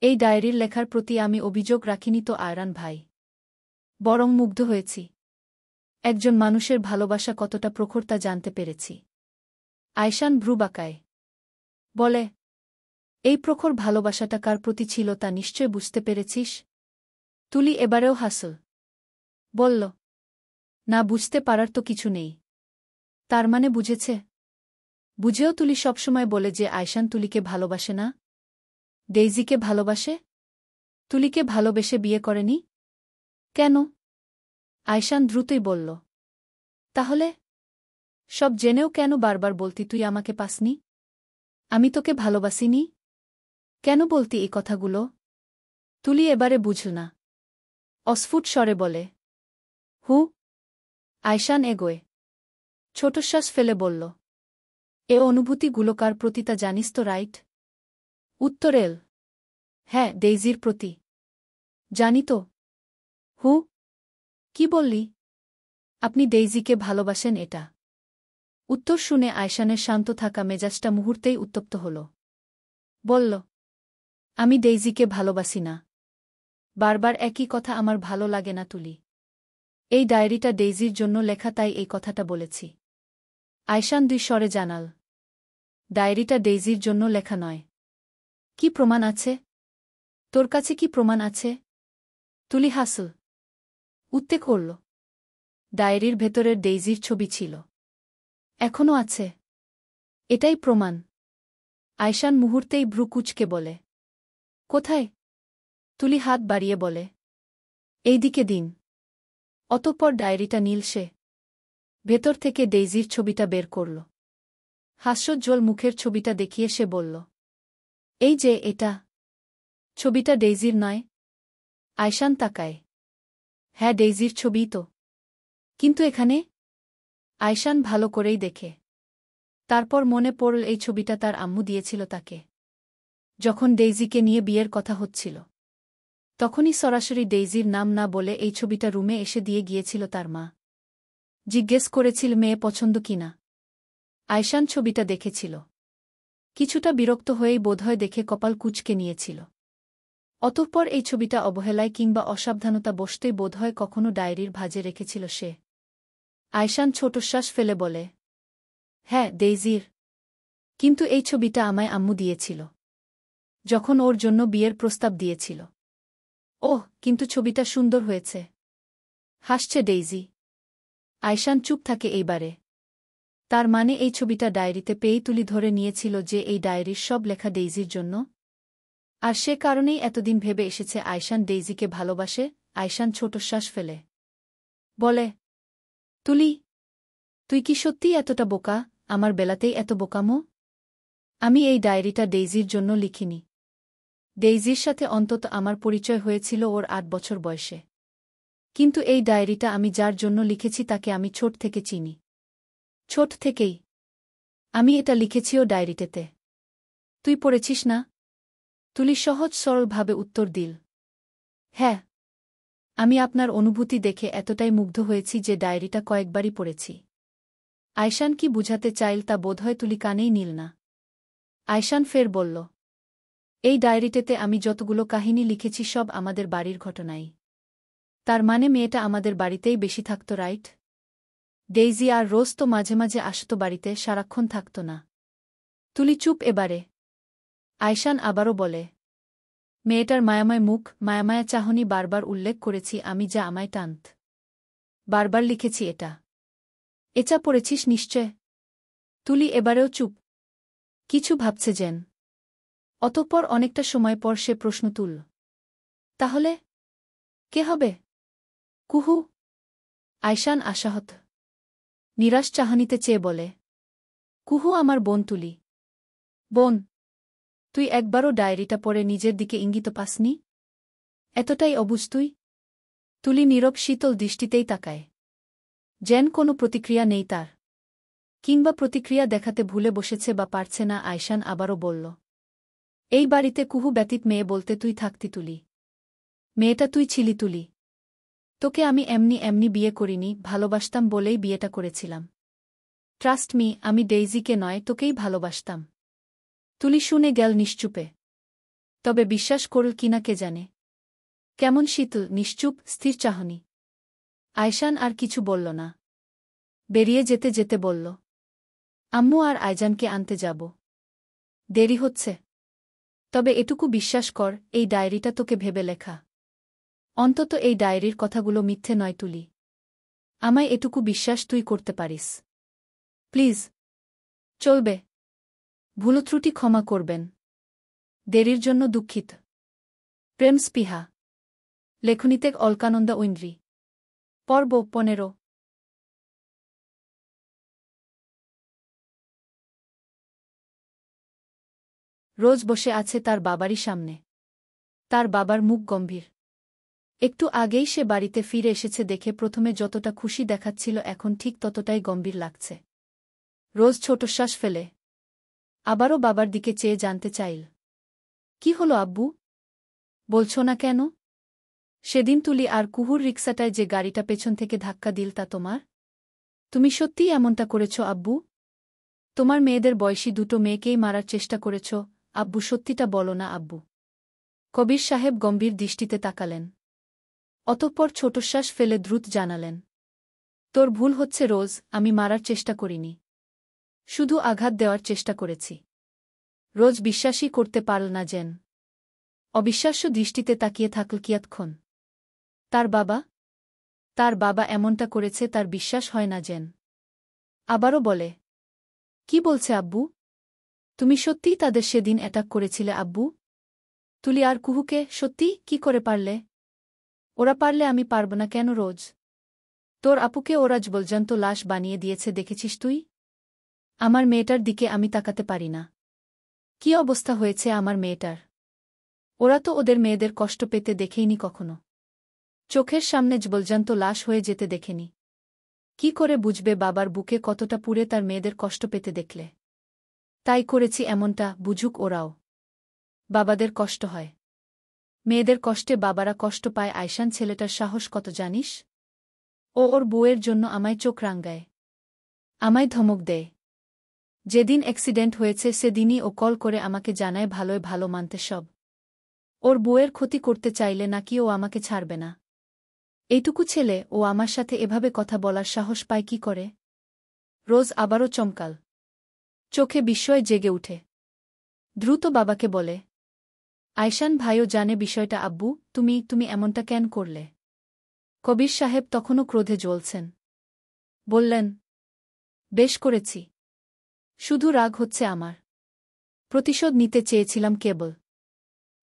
এই ডায়েরির লেখার প্রতি আমি অভিযোগ রাখিনি তো আয়রান ভাই, বরং মুগ্ধ হয়েছি। একজন মানুষের ভালোবাসা কতটা প্রখর তা জানতে পেরেছি। আয়শান ভ্রু বাঁকায়, বলে, এই প্রখর ভালোবাসাটা কার প্রতি ছিল তা নিশ্চয় বুঝতে পেরেছিস? তুলি এবারেও হাসল, বলল, না, বুঝতে পারার তো কিছু নেই। তার মানে বুঝেছে? বুঝেও তুলি সবসময় বলে যে আয়শান তুলিকে ভালোবাসে না, ডেইজিকে ভালোবাসে। তুলিকে ভালোবেসে বিয়ে করেনি কেন? আয়শান দ্রুতই বলল, তাহলে সব জেনেও কেন বারবার বলতি তুই আমাকে পাসনি? আমি তোকে ভালোবাসিনি? কেন বলতি এই কথাগুলো? তুলি এবারে বুঝল না, অস্ফুট স্বরে বলে, হু। আয়শান এগোয়, ছোটশ্বাস ফেলে বলল, এ অনুভূতিগুলো কার প্রতি তা জানিস তো রাইট? উত্তর এল, হ্যাঁ, ডেইজির প্রতি। জানি তো। হু? কি বললি? আপনি ডেইজিকে ভালোবাসেন এটা? উত্তর শুনে আয়শানের শান্ত থাকা মেজাজটা মুহূর্তেই উত্তপ্ত হল। বলল, আমি ডেইজিকে ভালোবাসি না। বারবার একই কথা আমার ভালো লাগে না তুলি। এই ডায়েরিটা ডেইজির জন্য লেখা, তাই এই কথাটা বলেছি। আয়শান দুই স্বরে জানাল, ডায়েরিটা ডেইজির জন্য লেখা নয়। কি প্রমাণ আছে? তোর কাছে কি প্রমাণ আছে? তুলি হাসল, উত্তেক করল, ডায়েরির ভেতরের ডেইজির ছবি ছিল। এখনও আছে। এটাই প্রমাণ। আয়শান মুহূর্তেই ভ্রু কুঁচকে বলে। কোথায়? তুলি হাত বাড়িয়ে বলে। এইদিকে দিন। অতঃপর ডায়েরিটা নীল সে ভেতর থেকে ডেইজির ছবিটা বের করল। হাস্যোজ্জ্বল মুখের ছবিটা দেখিয়ে সে বলল, এই যে এটা। ছবিটা ডেইজির নয়? আয়শান তাকায়। হ্যাঁ, ডেইজির ছবিই তো। কিন্তু এখানে? আয়শান ভালো করেই দেখে। তারপর মনে পড়ল এই ছবিটা তার আম্মু দিয়েছিল তাকে, যখন ডেইজিকে নিয়ে বিয়ের কথা হচ্ছিল। তখনই সরাসরি ডেইজির নাম না বলে এই ছবিটা রুমে এসে দিয়ে গিয়েছিল তার মা। জিজ্ঞেস করেছিল মেয়ে পছন্দ কিনা। আয়শান ছবিটা দেখেছিল। কিছুটা বিরক্ত হয়েই বোধহয় দেখে কপাল কুঁচকে নিয়েছিল। অতঃপর এই ছবিটা অবহেলায় কিংবা অসাবধানতা বশতই বোধহয় কখনো ডায়েরির ভাঁজে রেখেছিল সে। আয়শান ছোটশ্বাস ফেলে বলে, হ্যাঁ, ডেইজির। কিন্তু এই ছবিটা আমায় আম্মু দিয়েছিল, যখন ওর জন্য বিয়ের প্রস্তাব দিয়েছিল। ওহ, কিন্তু ছবিটা সুন্দর হয়েছে। হাসছে ডেইজি। আয়শান চুপ থাকে এইবারে। তার মানে এই ছবিটা ডায়েরিতে পেয়েই তুলি ধরে নিয়েছিল যে এই ডায়েরির সব লেখা ডেইজির জন্য। আর সে কারণেই এতদিন ভেবে এসেছে আয়শান ডেইজিকে ভালোবাসে। আয়শান ছোটশ্বাস ফেলে বলে, তুলি, তুই কি সত্যিই এতটা বোকা? আমার বেলাতেই এত বোকামো? আমি এই ডায়েরিটা ডেইজির জন্য লিখিনি। ডেইজির সাথে অন্তত আমার পরিচয় হয়েছিল ওর ৮ বছর বয়সে। কিন্তু এই ডায়েরিটা আমি যার জন্য লিখেছি তাকে আমি ছোট থেকে চিনি। ছোট থেকেই। আমি এটা লিখেছিও ডায়েরিতেতে। তুই পড়েছিস না? তুলি সহজ সরলভাবে উত্তর দিল। হ্যাঁ, আমি আপনার অনুভূতি দেখে এতটাই মুগ্ধ হয়েছি যে ডায়েরিটা কয়েকবারই পড়েছি। আয়শান কি বুঝাতে চাইল তা বোধহয় তুলি কানেই নিল না। আয়শান ফের বলল, এই ডায়েরিটাতে আমি যতগুলো কাহিনী লিখেছি সব আমাদের বাড়ির ঘটনাই। তার মানে মেয়েটা আমাদের বাড়িতেই বেশি থাকত, রাইট? ডেইজি আর রোজ তো মাঝে মাঝে আসত বাড়িতে, সারাক্ষণ থাকত না। তুলি চুপ এবারে। আয়শান আবারও বলে, মেয়েটার মায়াময় মুখ, মায়ামায়া চাহনি বারবার উল্লেখ করেছি আমি, যা আমায় টানত। বারবার লিখেছি এটা। এচা পড়েছিস নিশ্চয়? তুলি এবারেও চুপ। কিছু ভাবছে যেন। অতঃপর অনেকটা সময় পর সে প্রশ্ন তুলল, তাহলে কে হবে? কুহু? আয়শান আশাহত নিরাশ চাহনিতে চেয়ে বলে, কুহু আমার বোন তুলি। বোন? তুই একবারও ডায়েরিটা পড়ে নিজের দিকে ইঙ্গিত পাসনি? এতটাই অবুঝ তুই? তুলি নীরব শীতল দৃষ্টিতেই তাকায়। যেন কোনো প্রতিক্রিয়া নেই তার। কিংবা প্রতিক্রিয়া দেখাতে ভুলে বসেছে বা পারছে না। আয়শান আবারও বলল, এই বাড়িতে কুহু ব্যতীত মেয়ে বলতে তুই থাকতি তুলি। মেয়েটা তুই ছিলি তুলি। তোকে আমি এমনি এমনি বিয়ে করিনি, ভালোবাসতাম বলেই বিয়েটা করেছিলাম। ট্রাস্ট মি, আমি ডেইজিকে নয় তোকেই ভালোবাসতাম। তুলি শুনে গেল নিশ্চুপে। তবে বিশ্বাস করল কিনা কে জানে। কেমন শীতল, নিশ্চুপ, স্থির চাহনি। আয়শান আর কিছু বলল না। বেরিয়ে যেতে যেতে বলল, আম্মু আর আয়জানকে আনতে যাব। দেরি হচ্ছে। তবে এটুকু বিশ্বাস কর, এই ডায়েরিটা তোকে ভেবে লেখা। অন্তত এই ডায়েরির কথাগুলো মিথ্যে নয় তুলি। আমায় এটুকু বিশ্বাস তুই করতে পারিস। প্লিজ। চলবে। ভুলত্রুটি ক্ষমা করবেন। দেরির জন্য দুঃখিত। প্রেম স্পৃহা। লেখনীতে অলকানন্দা ঐন্দ্রী। পর্ব 15। রোজ বসে আছে তার বাবারই সামনে। তার বাবার মুখ গম্ভীর। একটু আগেই সে বাড়িতে ফিরে এসেছে দেখে প্রথমে যতটা খুশি দেখাচ্ছিল এখন ঠিক ততটাই গম্ভীর লাগছে। রোজ ছোটশ্বাস ফেলে আবারও বাবার দিকে চেয়ে জানতে চাইল, কি হলো আব্বু? বলছ না কেন? সেদিন তুলি আর কুহুর রিকশাটায় যে গাড়িটা পেছন থেকে ধাক্কা দিল তা তোমার? তুমি সত্যিই এমনটা করেছ আব্বু? তোমার মেয়েদের বয়সী দুটো মেয়েকেই মারার চেষ্টা করেছ আব্বু, সত্যিটা বলো না আব্বু। কবির সাহেব গম্ভীর দৃষ্টিতে তাকালেন। অতঃপর ছোটশ্বাস ফেলে দ্রুত জানালেন, তোর ভুল হচ্ছে রোজ, আমি মারার চেষ্টা করিনি। শুধু আঘাত দেওয়ার চেষ্টা করেছি। রোজ বিশ্বাসই করতে পারল না যেন। অবিশ্বাস্য দৃষ্টিতে তাকিয়ে থাকল কিয়ৎক্ষণ। তার বাবা? তার বাবা এমনটা করেছে তার বিশ্বাস হয় না যেন। আবারও বলে, কি বলছে আব্বু? তুমি সত্যিই তাদের সেদিন অ্যাটাক করেছিলে আব্বু? তুলি আর কুহুকে সত্যি কি করে পারলে? ওরা পারলে আমি পারব না কেন রোজ? তোর আপুকে ওরা জীবজ্জন্ত লাশ বানিয়ে দিয়েছে দেখেছিস তুই? আমার মেয়েটার দিকে আমি তাকাতে পারি না। কি অবস্থা হয়েছে আমার মেয়েটার? ওরা তো ওদের মেয়েদের কষ্ট পেতে দেখেইনি কখনো। চোখের সামনে জীবজ্জন্ত লাশ হয়ে যেতে দেখেনি। কি করে বুঝবে বাবার বুকে কতটা পুড়ে তার মেয়েদের কষ্ট পেতে দেখলে? তাই করেছি এমনটা, বুঝুক ওরাও। বাবাদের কষ্ট হয়। মেয়েদের কষ্টে বাবারা কষ্ট পায়। আয়শান ছেলেটার সাহস কত জানিস? ও ওর বউয়ের জন্য আমায় চোখ রাঙায়, আমায় ধমক দেয়। যেদিন অ্যাক্সিডেন্ট হয়েছে সেদিনই ও কল করে আমাকে জানায় ভালোয় ভালো মানতে সব। ওর বউয়ের ক্ষতি করতে চাইলে নাকি ও আমাকে ছাড়বে না। এইটুকু ছেলে ও আমার সাথে এভাবে কথা বলার সাহস পায় কি করে? রোজ আবারও চমকাল। চোখে বিস্ময় জেগে উঠে। দ্রুত বাবাকে বলে, আয়শান ভাইও জানে বিষয়টা আব্বু, তুমি এমনটা কেন করলে? কবির সাহেব তখনও ক্রোধে জ্বলছেন। বললেন, বেশ করেছি। শুধু রাগ হচ্ছে আমার। প্রতিশোধ নিতে চেয়েছিলাম কেবল।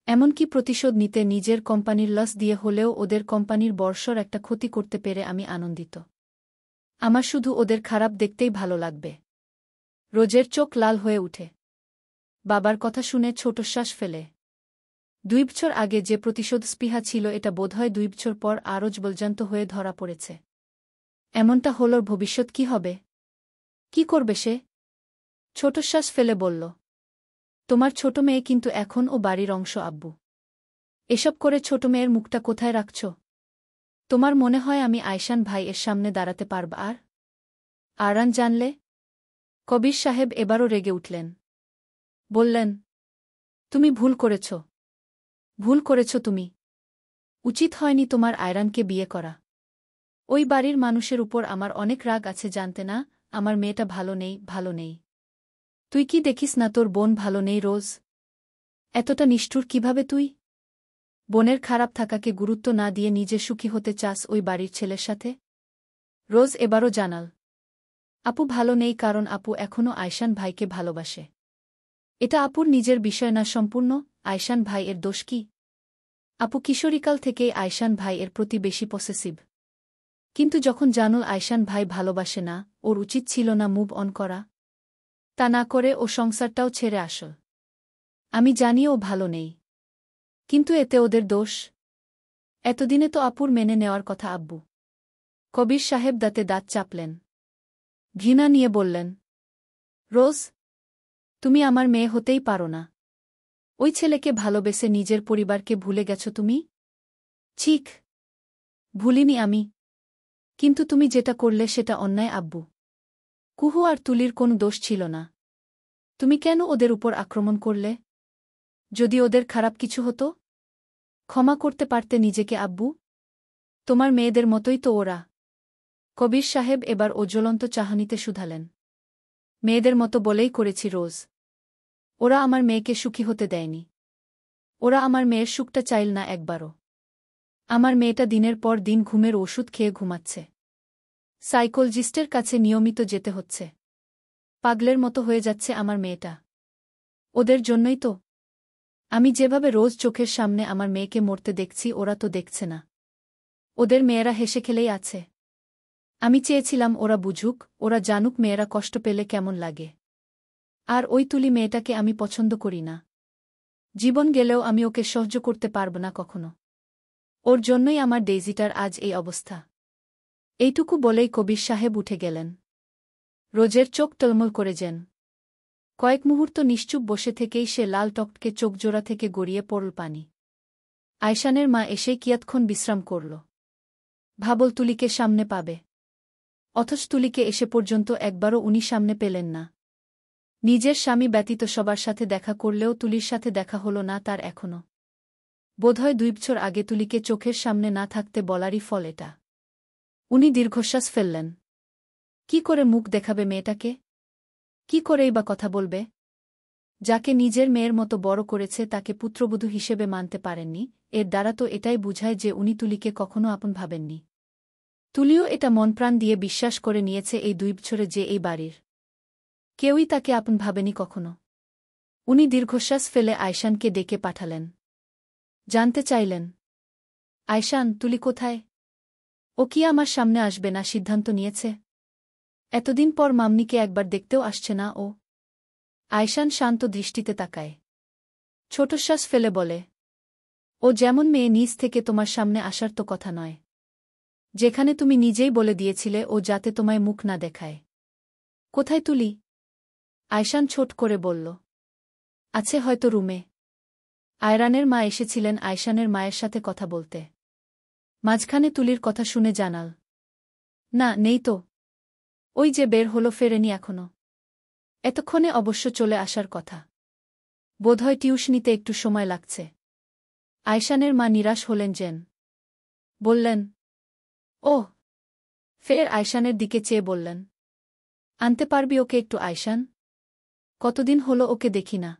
এমনকি প্রতিশোধ নিতে নিজের কোম্পানির লস দিয়ে হলেও ওদের কোম্পানির বর্ষর একটা ক্ষতি করতে পেরে আমি আনন্দিত। আমার শুধু ওদের খারাপ দেখতেই ভালো লাগবে। রোজের চোখ লাল হয়ে উঠে। বাবার কথা শুনে ছোটশ্বাস ফেলে। 2 বছর আগে যে প্রতিশোধ স্পৃহা ছিল এটা বোধহয় 2 বছর পর আরও জ্বলজ্যান্ত হয়ে ধরা পড়েছে। এমনটা হলোর ভবিষ্যৎ কি হবে? কি করবে সে? ছোটশ্বাস ফেলে বলল, তোমার ছোট মেয়ে কিন্তু এখন ও বাড়ির অংশ আব্বু। এসব করে ছোট মেয়ের মুখটা কোথায় রাখছ? তোমার মনে হয় আমি আয়শান ভাই এর সামনে দাঁড়াতে পারব আর? আরান জানলে? কবির সাহেব এবারও রেগে উঠলেন। বললেন, তুমি ভুল করেছ। ভুল করেছ তুমি। উচিত হয়নি তোমার আয়রানকে বিয়ে করা। ওই বাড়ির মানুষের উপর আমার অনেক রাগ আছে জানতে না? আমার মেয়েটা ভালো নেই, ভালো নেই। তুই কি দেখিস না তোর বোন ভালো নেই রোজ? এতটা নিষ্ঠুর কিভাবে তুই? বোনের খারাপ থাকাকে গুরুত্ব না দিয়ে নিজে সুখী হতে চাস ওই বাড়ির ছেলের সাথে? রোজ এবারও জানাল, আপু ভালো নেই কারণ আপু এখনও আয়শান ভাইকে ভালোবাসে। এটা আপুর নিজের বিষয় না সম্পূর্ণ। আয়শান ভাই এর দোষ কি? আপু কিশোরীকাল থেকেই আয়শান ভাই এর প্রতি বেশি পসেসিভ। কিন্তু যখন জানুল আয়শান ভাই ভালোবাসে না, ওর উচিত ছিল না মুভ অন করা? তা না করে ও সংসারটাও ছেড়ে আসল। আমি জানি ও ভালো নেই, কিন্তু এতে ওদের দোষ? এতদিনে তো আপুর মেনে নেওয়ার কথা আব্বু। কবির সাহেব দাঁতে দাঁত চাপলেন। ঘৃণা নিয়ে বললেন, রোজ, তুমি আমার মেয়ে হতেই পারো না। ওই ছেলেকে ভালোবেসে নিজের পরিবারকে ভুলে গেছ তুমি? ঠিক। ভুলিনি আমি। কিন্তু তুমি যেটা করলে সেটা অন্যায় আব্বু। কুহু আর তুলির কোনো দোষ ছিল না। তুমি কেন ওদের উপর আক্রমণ করলে? যদি ওদের খারাপ কিছু হতো? ক্ষমা করতে পারতে নিজেকে আব্বু। তোমার মেয়েদের মতোই তো ওরা। কবির সাহেব এবার জ্বলন্ত চাহনিতে শুধালেন, মেয়েদের মতো বলেই করেছি রোজ। ওরা আমার মেয়েকে সুখী হতে দেয়নি। ওরা আমার মেয়ের সুখটা চাইল না একবারও। আমার মেয়েটা দিনের পর দিন ঘুমের ওষুধ খেয়ে ঘুমাচ্ছে। সাইকোলজিস্টের কাছে নিয়মিত যেতে হচ্ছে। পাগলের মতো হয়ে যাচ্ছে আমার মেয়েটা। ওদের জন্যই তো। আমি যেভাবে রোজ চোখের সামনে আমার মেয়েকে মরতে দেখছি ওরা তো দেখছে না। ওদের মেয়েরা হেসে খেলেই আছে। আমি চেয়েছিলাম ওরা বুঝুক, ওরা জানুক মেয়েরা কষ্ট পেলে কেমন লাগে। আর ওই তুলি মেয়েটাকে আমি পছন্দ করি না। জীবন গেলেও আমি ওকে সহ্য করতে পারব না কখনো। ওর জন্যই আমার ডেইজিটার আজ এই অবস্থা। এইটুকু বলেই কবির সাহেব উঠে গেলেন। রোজের চোখ টলমল করে যেন। কয়েক মুহূর্ত নিশ্চুপ বসে থেকেই সে লাল টকটকে চোখজোড়া থেকে গড়িয়ে পড়ল পানি। আয়শানের মা এসেই কিয়ৎক্ষণ বিশ্রাম করল। ভাবল তুলিকে সামনে পাবে। অথচ তুলিকে এসে পর্যন্ত একবারও উনি সামনে পেলেন না। নিজের স্বামী ব্যতীত সবার সাথে দেখা করলেও তুলির সাথে দেখা হল না তার এখনো। বোধহয় 2 বছর আগে তুলিকে চোখের সামনে না থাকতে বলারই ফল এটা। উনি দীর্ঘশ্বাস ফেললেন। কি করে মুখ দেখাবে মেয়েটাকে? কি করেই বা কথা বলবে? যাকে নিজের মেয়ের মতো বড় করেছে তাকে পুত্রবধূ হিসেবে মানতে পারেননি, এর দ্বারা তো এটাই বুঝায় যে উনি তুলিকে কখনো আপন ভাবেননি। তুলিও এটা মনপ্রাণ দিয়ে বিশ্বাস করে নিয়েছে এই 2 বছরে যে এই বাড়ির কেউই তাকে আপন ভাবেনি কখনো। উনি দীর্ঘশ্বাস ফেলে আয়শানকে ডেকে পাঠালেন। জানতে চাইলেন, আয়শান, তুলি কোথায়? ও কি আমার সামনে আসবে না সিদ্ধান্ত নিয়েছে? এতদিন পর মাম্নিকে একবার দেখতেও আসছে না ও? আয়শান শান্ত দৃষ্টিতে তাকায়। ছোটশ্বাস ফেলে বলে, ও যেমন মেয়ে নিজ থেকে তোমার সামনে আসার তো কথা নয়। যেখানে তুমি নিজেই বলে দিয়েছিলে ও যাতে তোমায় মুখ না দেখায়। কোথায় তুলি? আয়শান ছোট করে বলল, আছে হয়তো রুমে। আয়রানের মা এসেছিলেন আয়শানের মায়ের সাথে কথা বলতে। মাঝখানে তুলির কথা শুনে জানাল, না, নেই তো। ওই যে বের হলো, ফেরেনি এখনো। এতক্ষণে অবশ্য চলে আসার কথা। বোধহয় টিউশনিতে একটু সময় লাগছে। আয়শানের মা নিরাশ হলেন যেন। বললেন, ওহ। ফের আয়শানের দিকে চেয়ে বললেন, আনতে পারবি ওকে একটু আয়শান? কতদিন হলো ওকে দেখি না।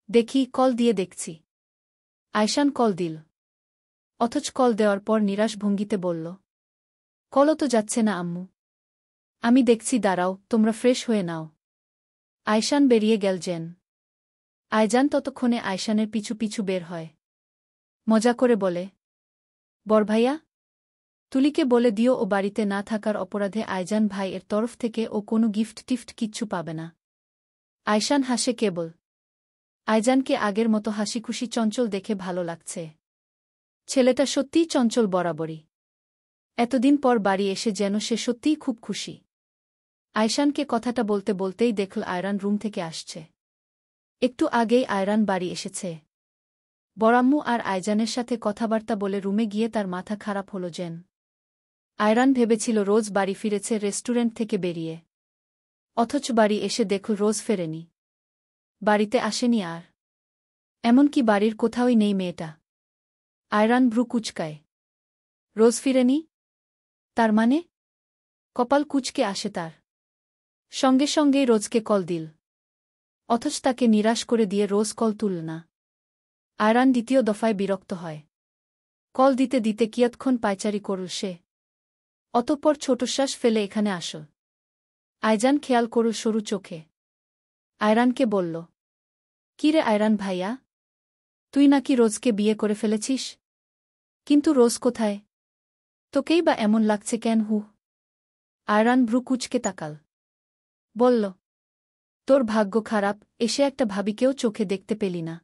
দেখি, কল দিয়ে দেখছি। আয়শান কল দিল। অথচ কল দেওয়ার পর নিরাশ ভঙ্গিতে বলল, কলও তো যাচ্ছে না আম্মু। আমি দেখছি, দাঁড়াও, তোমরা ফ্রেশ হয়ে নাও। আয়শান বেরিয়ে গেল যেন। আয়জান ততক্ষণে আয়শানের পিছু পিছু বের হয়। মজা করে বলে, বড়ভাইয়া, তুলিকে বলে দিও ও বাড়িতে না থাকার অপরাধে আয়জান ভাই এর তরফ থেকে ও কোনো গিফট টিফট কিচ্ছু পাবে না। আয়শান হাসে কেবল। আয়জানকে আগের মতো হাসিখুশি চঞ্চল দেখে ভালো লাগছে। ছেলেটা সত্যিই চঞ্চল বরাবরই। এতদিন পর বাড়ি এসে যেন সে সত্যিই খুব খুশি। আয়শানকে কথাটা বলতে বলতেই দেখল আয়রান রুম থেকে আসছে। একটু আগেই আয়রান বাড়ি এসেছে। বড়াম্মু আর আয়জানের সাথে কথাবার্তা বলে রুমে গিয়ে তার মাথা খারাপ হল যেন। আয়রান ভেবেছিল রোজ বাড়ি ফিরেছে রেস্টুরেন্ট থেকে বেরিয়ে। অথচ বাড়ি এসে দেখল রোজ ফেরেনি। বাড়িতে আসেনি আর। এমনকি বাড়ির কোথাওই নেই মেয়েটা। আয়রান ভ্রু কুচকায়। রোজ ফিরেনি? তার মানে? কপাল কুচকে আসে তার। সঙ্গে সঙ্গেই রোজকে কল দিল। অথচ তাকে নিরাশ করে দিয়ে রোজ কল তুলল না। আয়রান দ্বিতীয় দফায় বিরক্ত হয়। কল দিতে দিতে কিয়ৎক্ষণ পায়চারি করল সে। অতঃপর ছোটশ্বাস ফেলে এখানে আসল। আয়জান খেয়াল করল সরু চোখে। আয়রানকে বলল, কি রে আয়রান ভাইয়া, তুই নাকি রোজকে বিয়ে করে ফেলেছিস? কিন্তু রোজ কোথায়? তোকেই বা এমন লাগছে কেন? আয়রান ভ্রু কুচকে তাকাল। বলল, তোর ভাগ্য খারাপ, এসে একটা ভাবিকেও চোখে দেখতে পেলি না।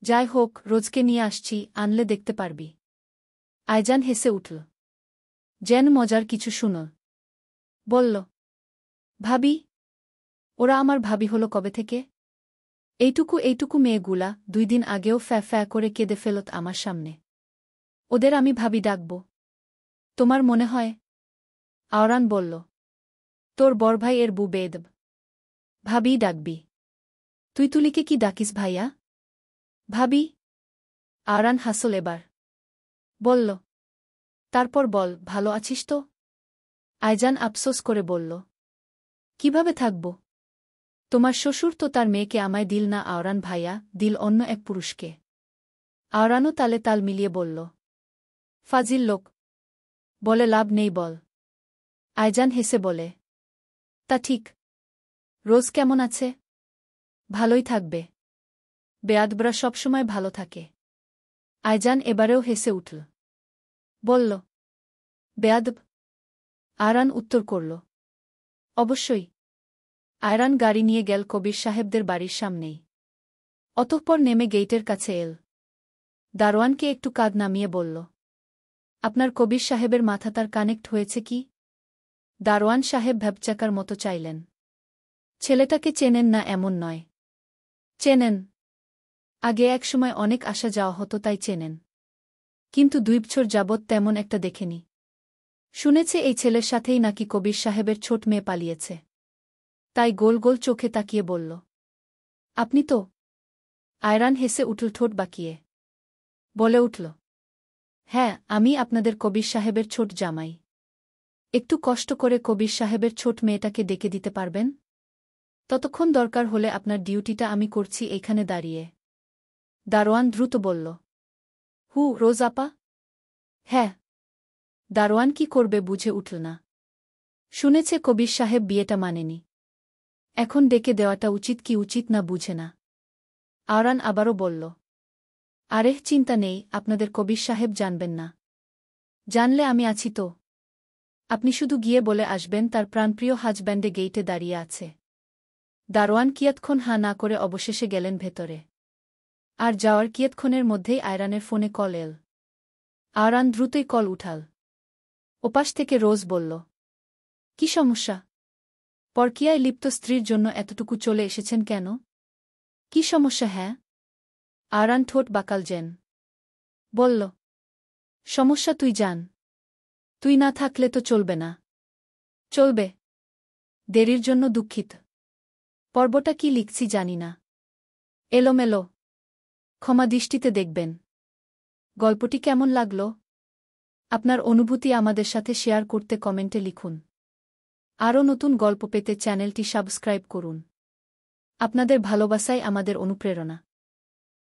যাই হোক, রোজকে নিয়ে আসছি, আনলে দেখতে পারবি। আয়জান হেসে উঠল। যেন মজার কিছু শুনল। বলল, ভাবি? ওরা আমার ভাবি হলো কবে থেকে? এইটুকু মেয়েগুলা 2 দিন আগেও ফ্যা ফ্যা করে কেঁদে ফেলত আমার সামনে। ওদের আমি ভাবি ডাকব? তোমার মনে হয়? আওরান বলল, তোর বড়ভাই এর বউ বেদব। ভাবিই ডাকবি? তুই তুলিকে কি ডাকিস ভাইয়া? ভাবি? আওরান হাসল এবার। বলল, তারপর বল, ভালো আছিস তো? আয়জান আফসোস করে বলল, কিভাবে থাকব? তোমার শ্বশুর তো তার মেয়েকে আমায় দিল না আওরান ভাইয়া, দিল অন্য এক পুরুষকে। আওরানও তালে তাল মিলিয়ে বলল, ফাজিল লোক। বলে লাভ নেই বল। আয়জান হেসে বলে, তা ঠিক। রোজ কেমন আছে? ভালোই থাকবে। বেয়াদবরা সবসময় ভালো থাকে। আয়জান এবারেও হেসে উঠল। বলল, বেয়াদব? আয়রান উত্তর করল, অবশ্যই। আয়রান গাড়ি নিয়ে গেল কবির সাহেবদের বাড়ির সামনেই। অতঃপর নেমে গেইটের কাছে এল। দারোয়ানকে একটু কাঁধ নামিয়ে বলল, আপনার কবির সাহেবের মাথা তার কানেক্ট হয়েছে কি? দারোয়ান সাহেব ভ্যাবচাকার মতো চাইলেন। ছেলেটাকে চেনেন না এমন নয়। চেনেন। আগে একসময় অনেক আসা যাওয়া হতো তাই চেনেন। কিন্তু 2 বছর যাবৎ তেমন একটা দেখেনি। শুনেছে এই ছেলের সাথেই নাকি কবির সাহেবের ছোট মেয়ে পালিয়েছে। তাই গোল গোল চোখে তাকিয়ে বলল, আপনি তো? আয়রান হেসে উঠল ঠোঁট বাঁকিয়ে। বলে উঠল, হ্যাঁ, আমি আপনাদের কবির সাহেবের ছোট জামাই। একটু কষ্ট করে কবির সাহেবের ছোট মেয়েটাকে ডেকে দিতে পারবেন? ততক্ষণ দরকার হলে আপনার ডিউটিটা আমি করছি এইখানে দাঁড়িয়ে। দারোয়ান দ্রুত বলল, রোজ আপা? হ্যাঁ। দারোয়ান কি করবে বুঝে উঠল না। শুনেছে কবির সাহেব বিয়েটা মানেনি। এখন ডেকে দেওয়াটা উচিত কি উচিত না বুঝে না। আওরান আবারও বলল, আরে চিন্তা নেই, আপনাদের কবির সাহেব জানবেন না। জানলে আমি আছি তো। আপনি শুধু গিয়ে বলে আসবেন তার প্রাণপ্রিয় হাজব্যান্ডে গেইটে দাঁড়িয়ে আছে। দারোয়ান কিয়ৎক্ষণ হাঁ না করে অবশেষে গেলেন ভেতরে। আর যাওয়ার কিয়ৎক্ষণের মধ্যেই আয়রানের ফোনে কল এল। আয়রান দ্রুতই কল উঠাল। ওপাশ থেকে রোজ বলল, কি সমস্যা? পরকীয়ায় লিপ্ত স্ত্রীর জন্য এতটুকু চলে এসেছেন কেন? কি সমস্যা? হ্যাঁ। আয়রান ঠোঁট বাঁকাল যেন। বলল, সমস্যা তুই জান। তুই না থাকলে তো চলবে না। চলবে। দেরির জন্য দুঃখিত। পর্বটা কি লিখছি জানি না। এলোমেলো। ক্ষমা দৃষ্টিতে দেখবেন। গল্পটি কেমন লাগল? আপনার অনুভূতি আমাদের সাথে শেয়ার করতে কমেন্টে লিখুন। আরও নতুন গল্প পেতে চ্যানেলটি সাবস্ক্রাইব করুন। আপনাদের ভালোবাসাই আমাদের অনুপ্রেরণা।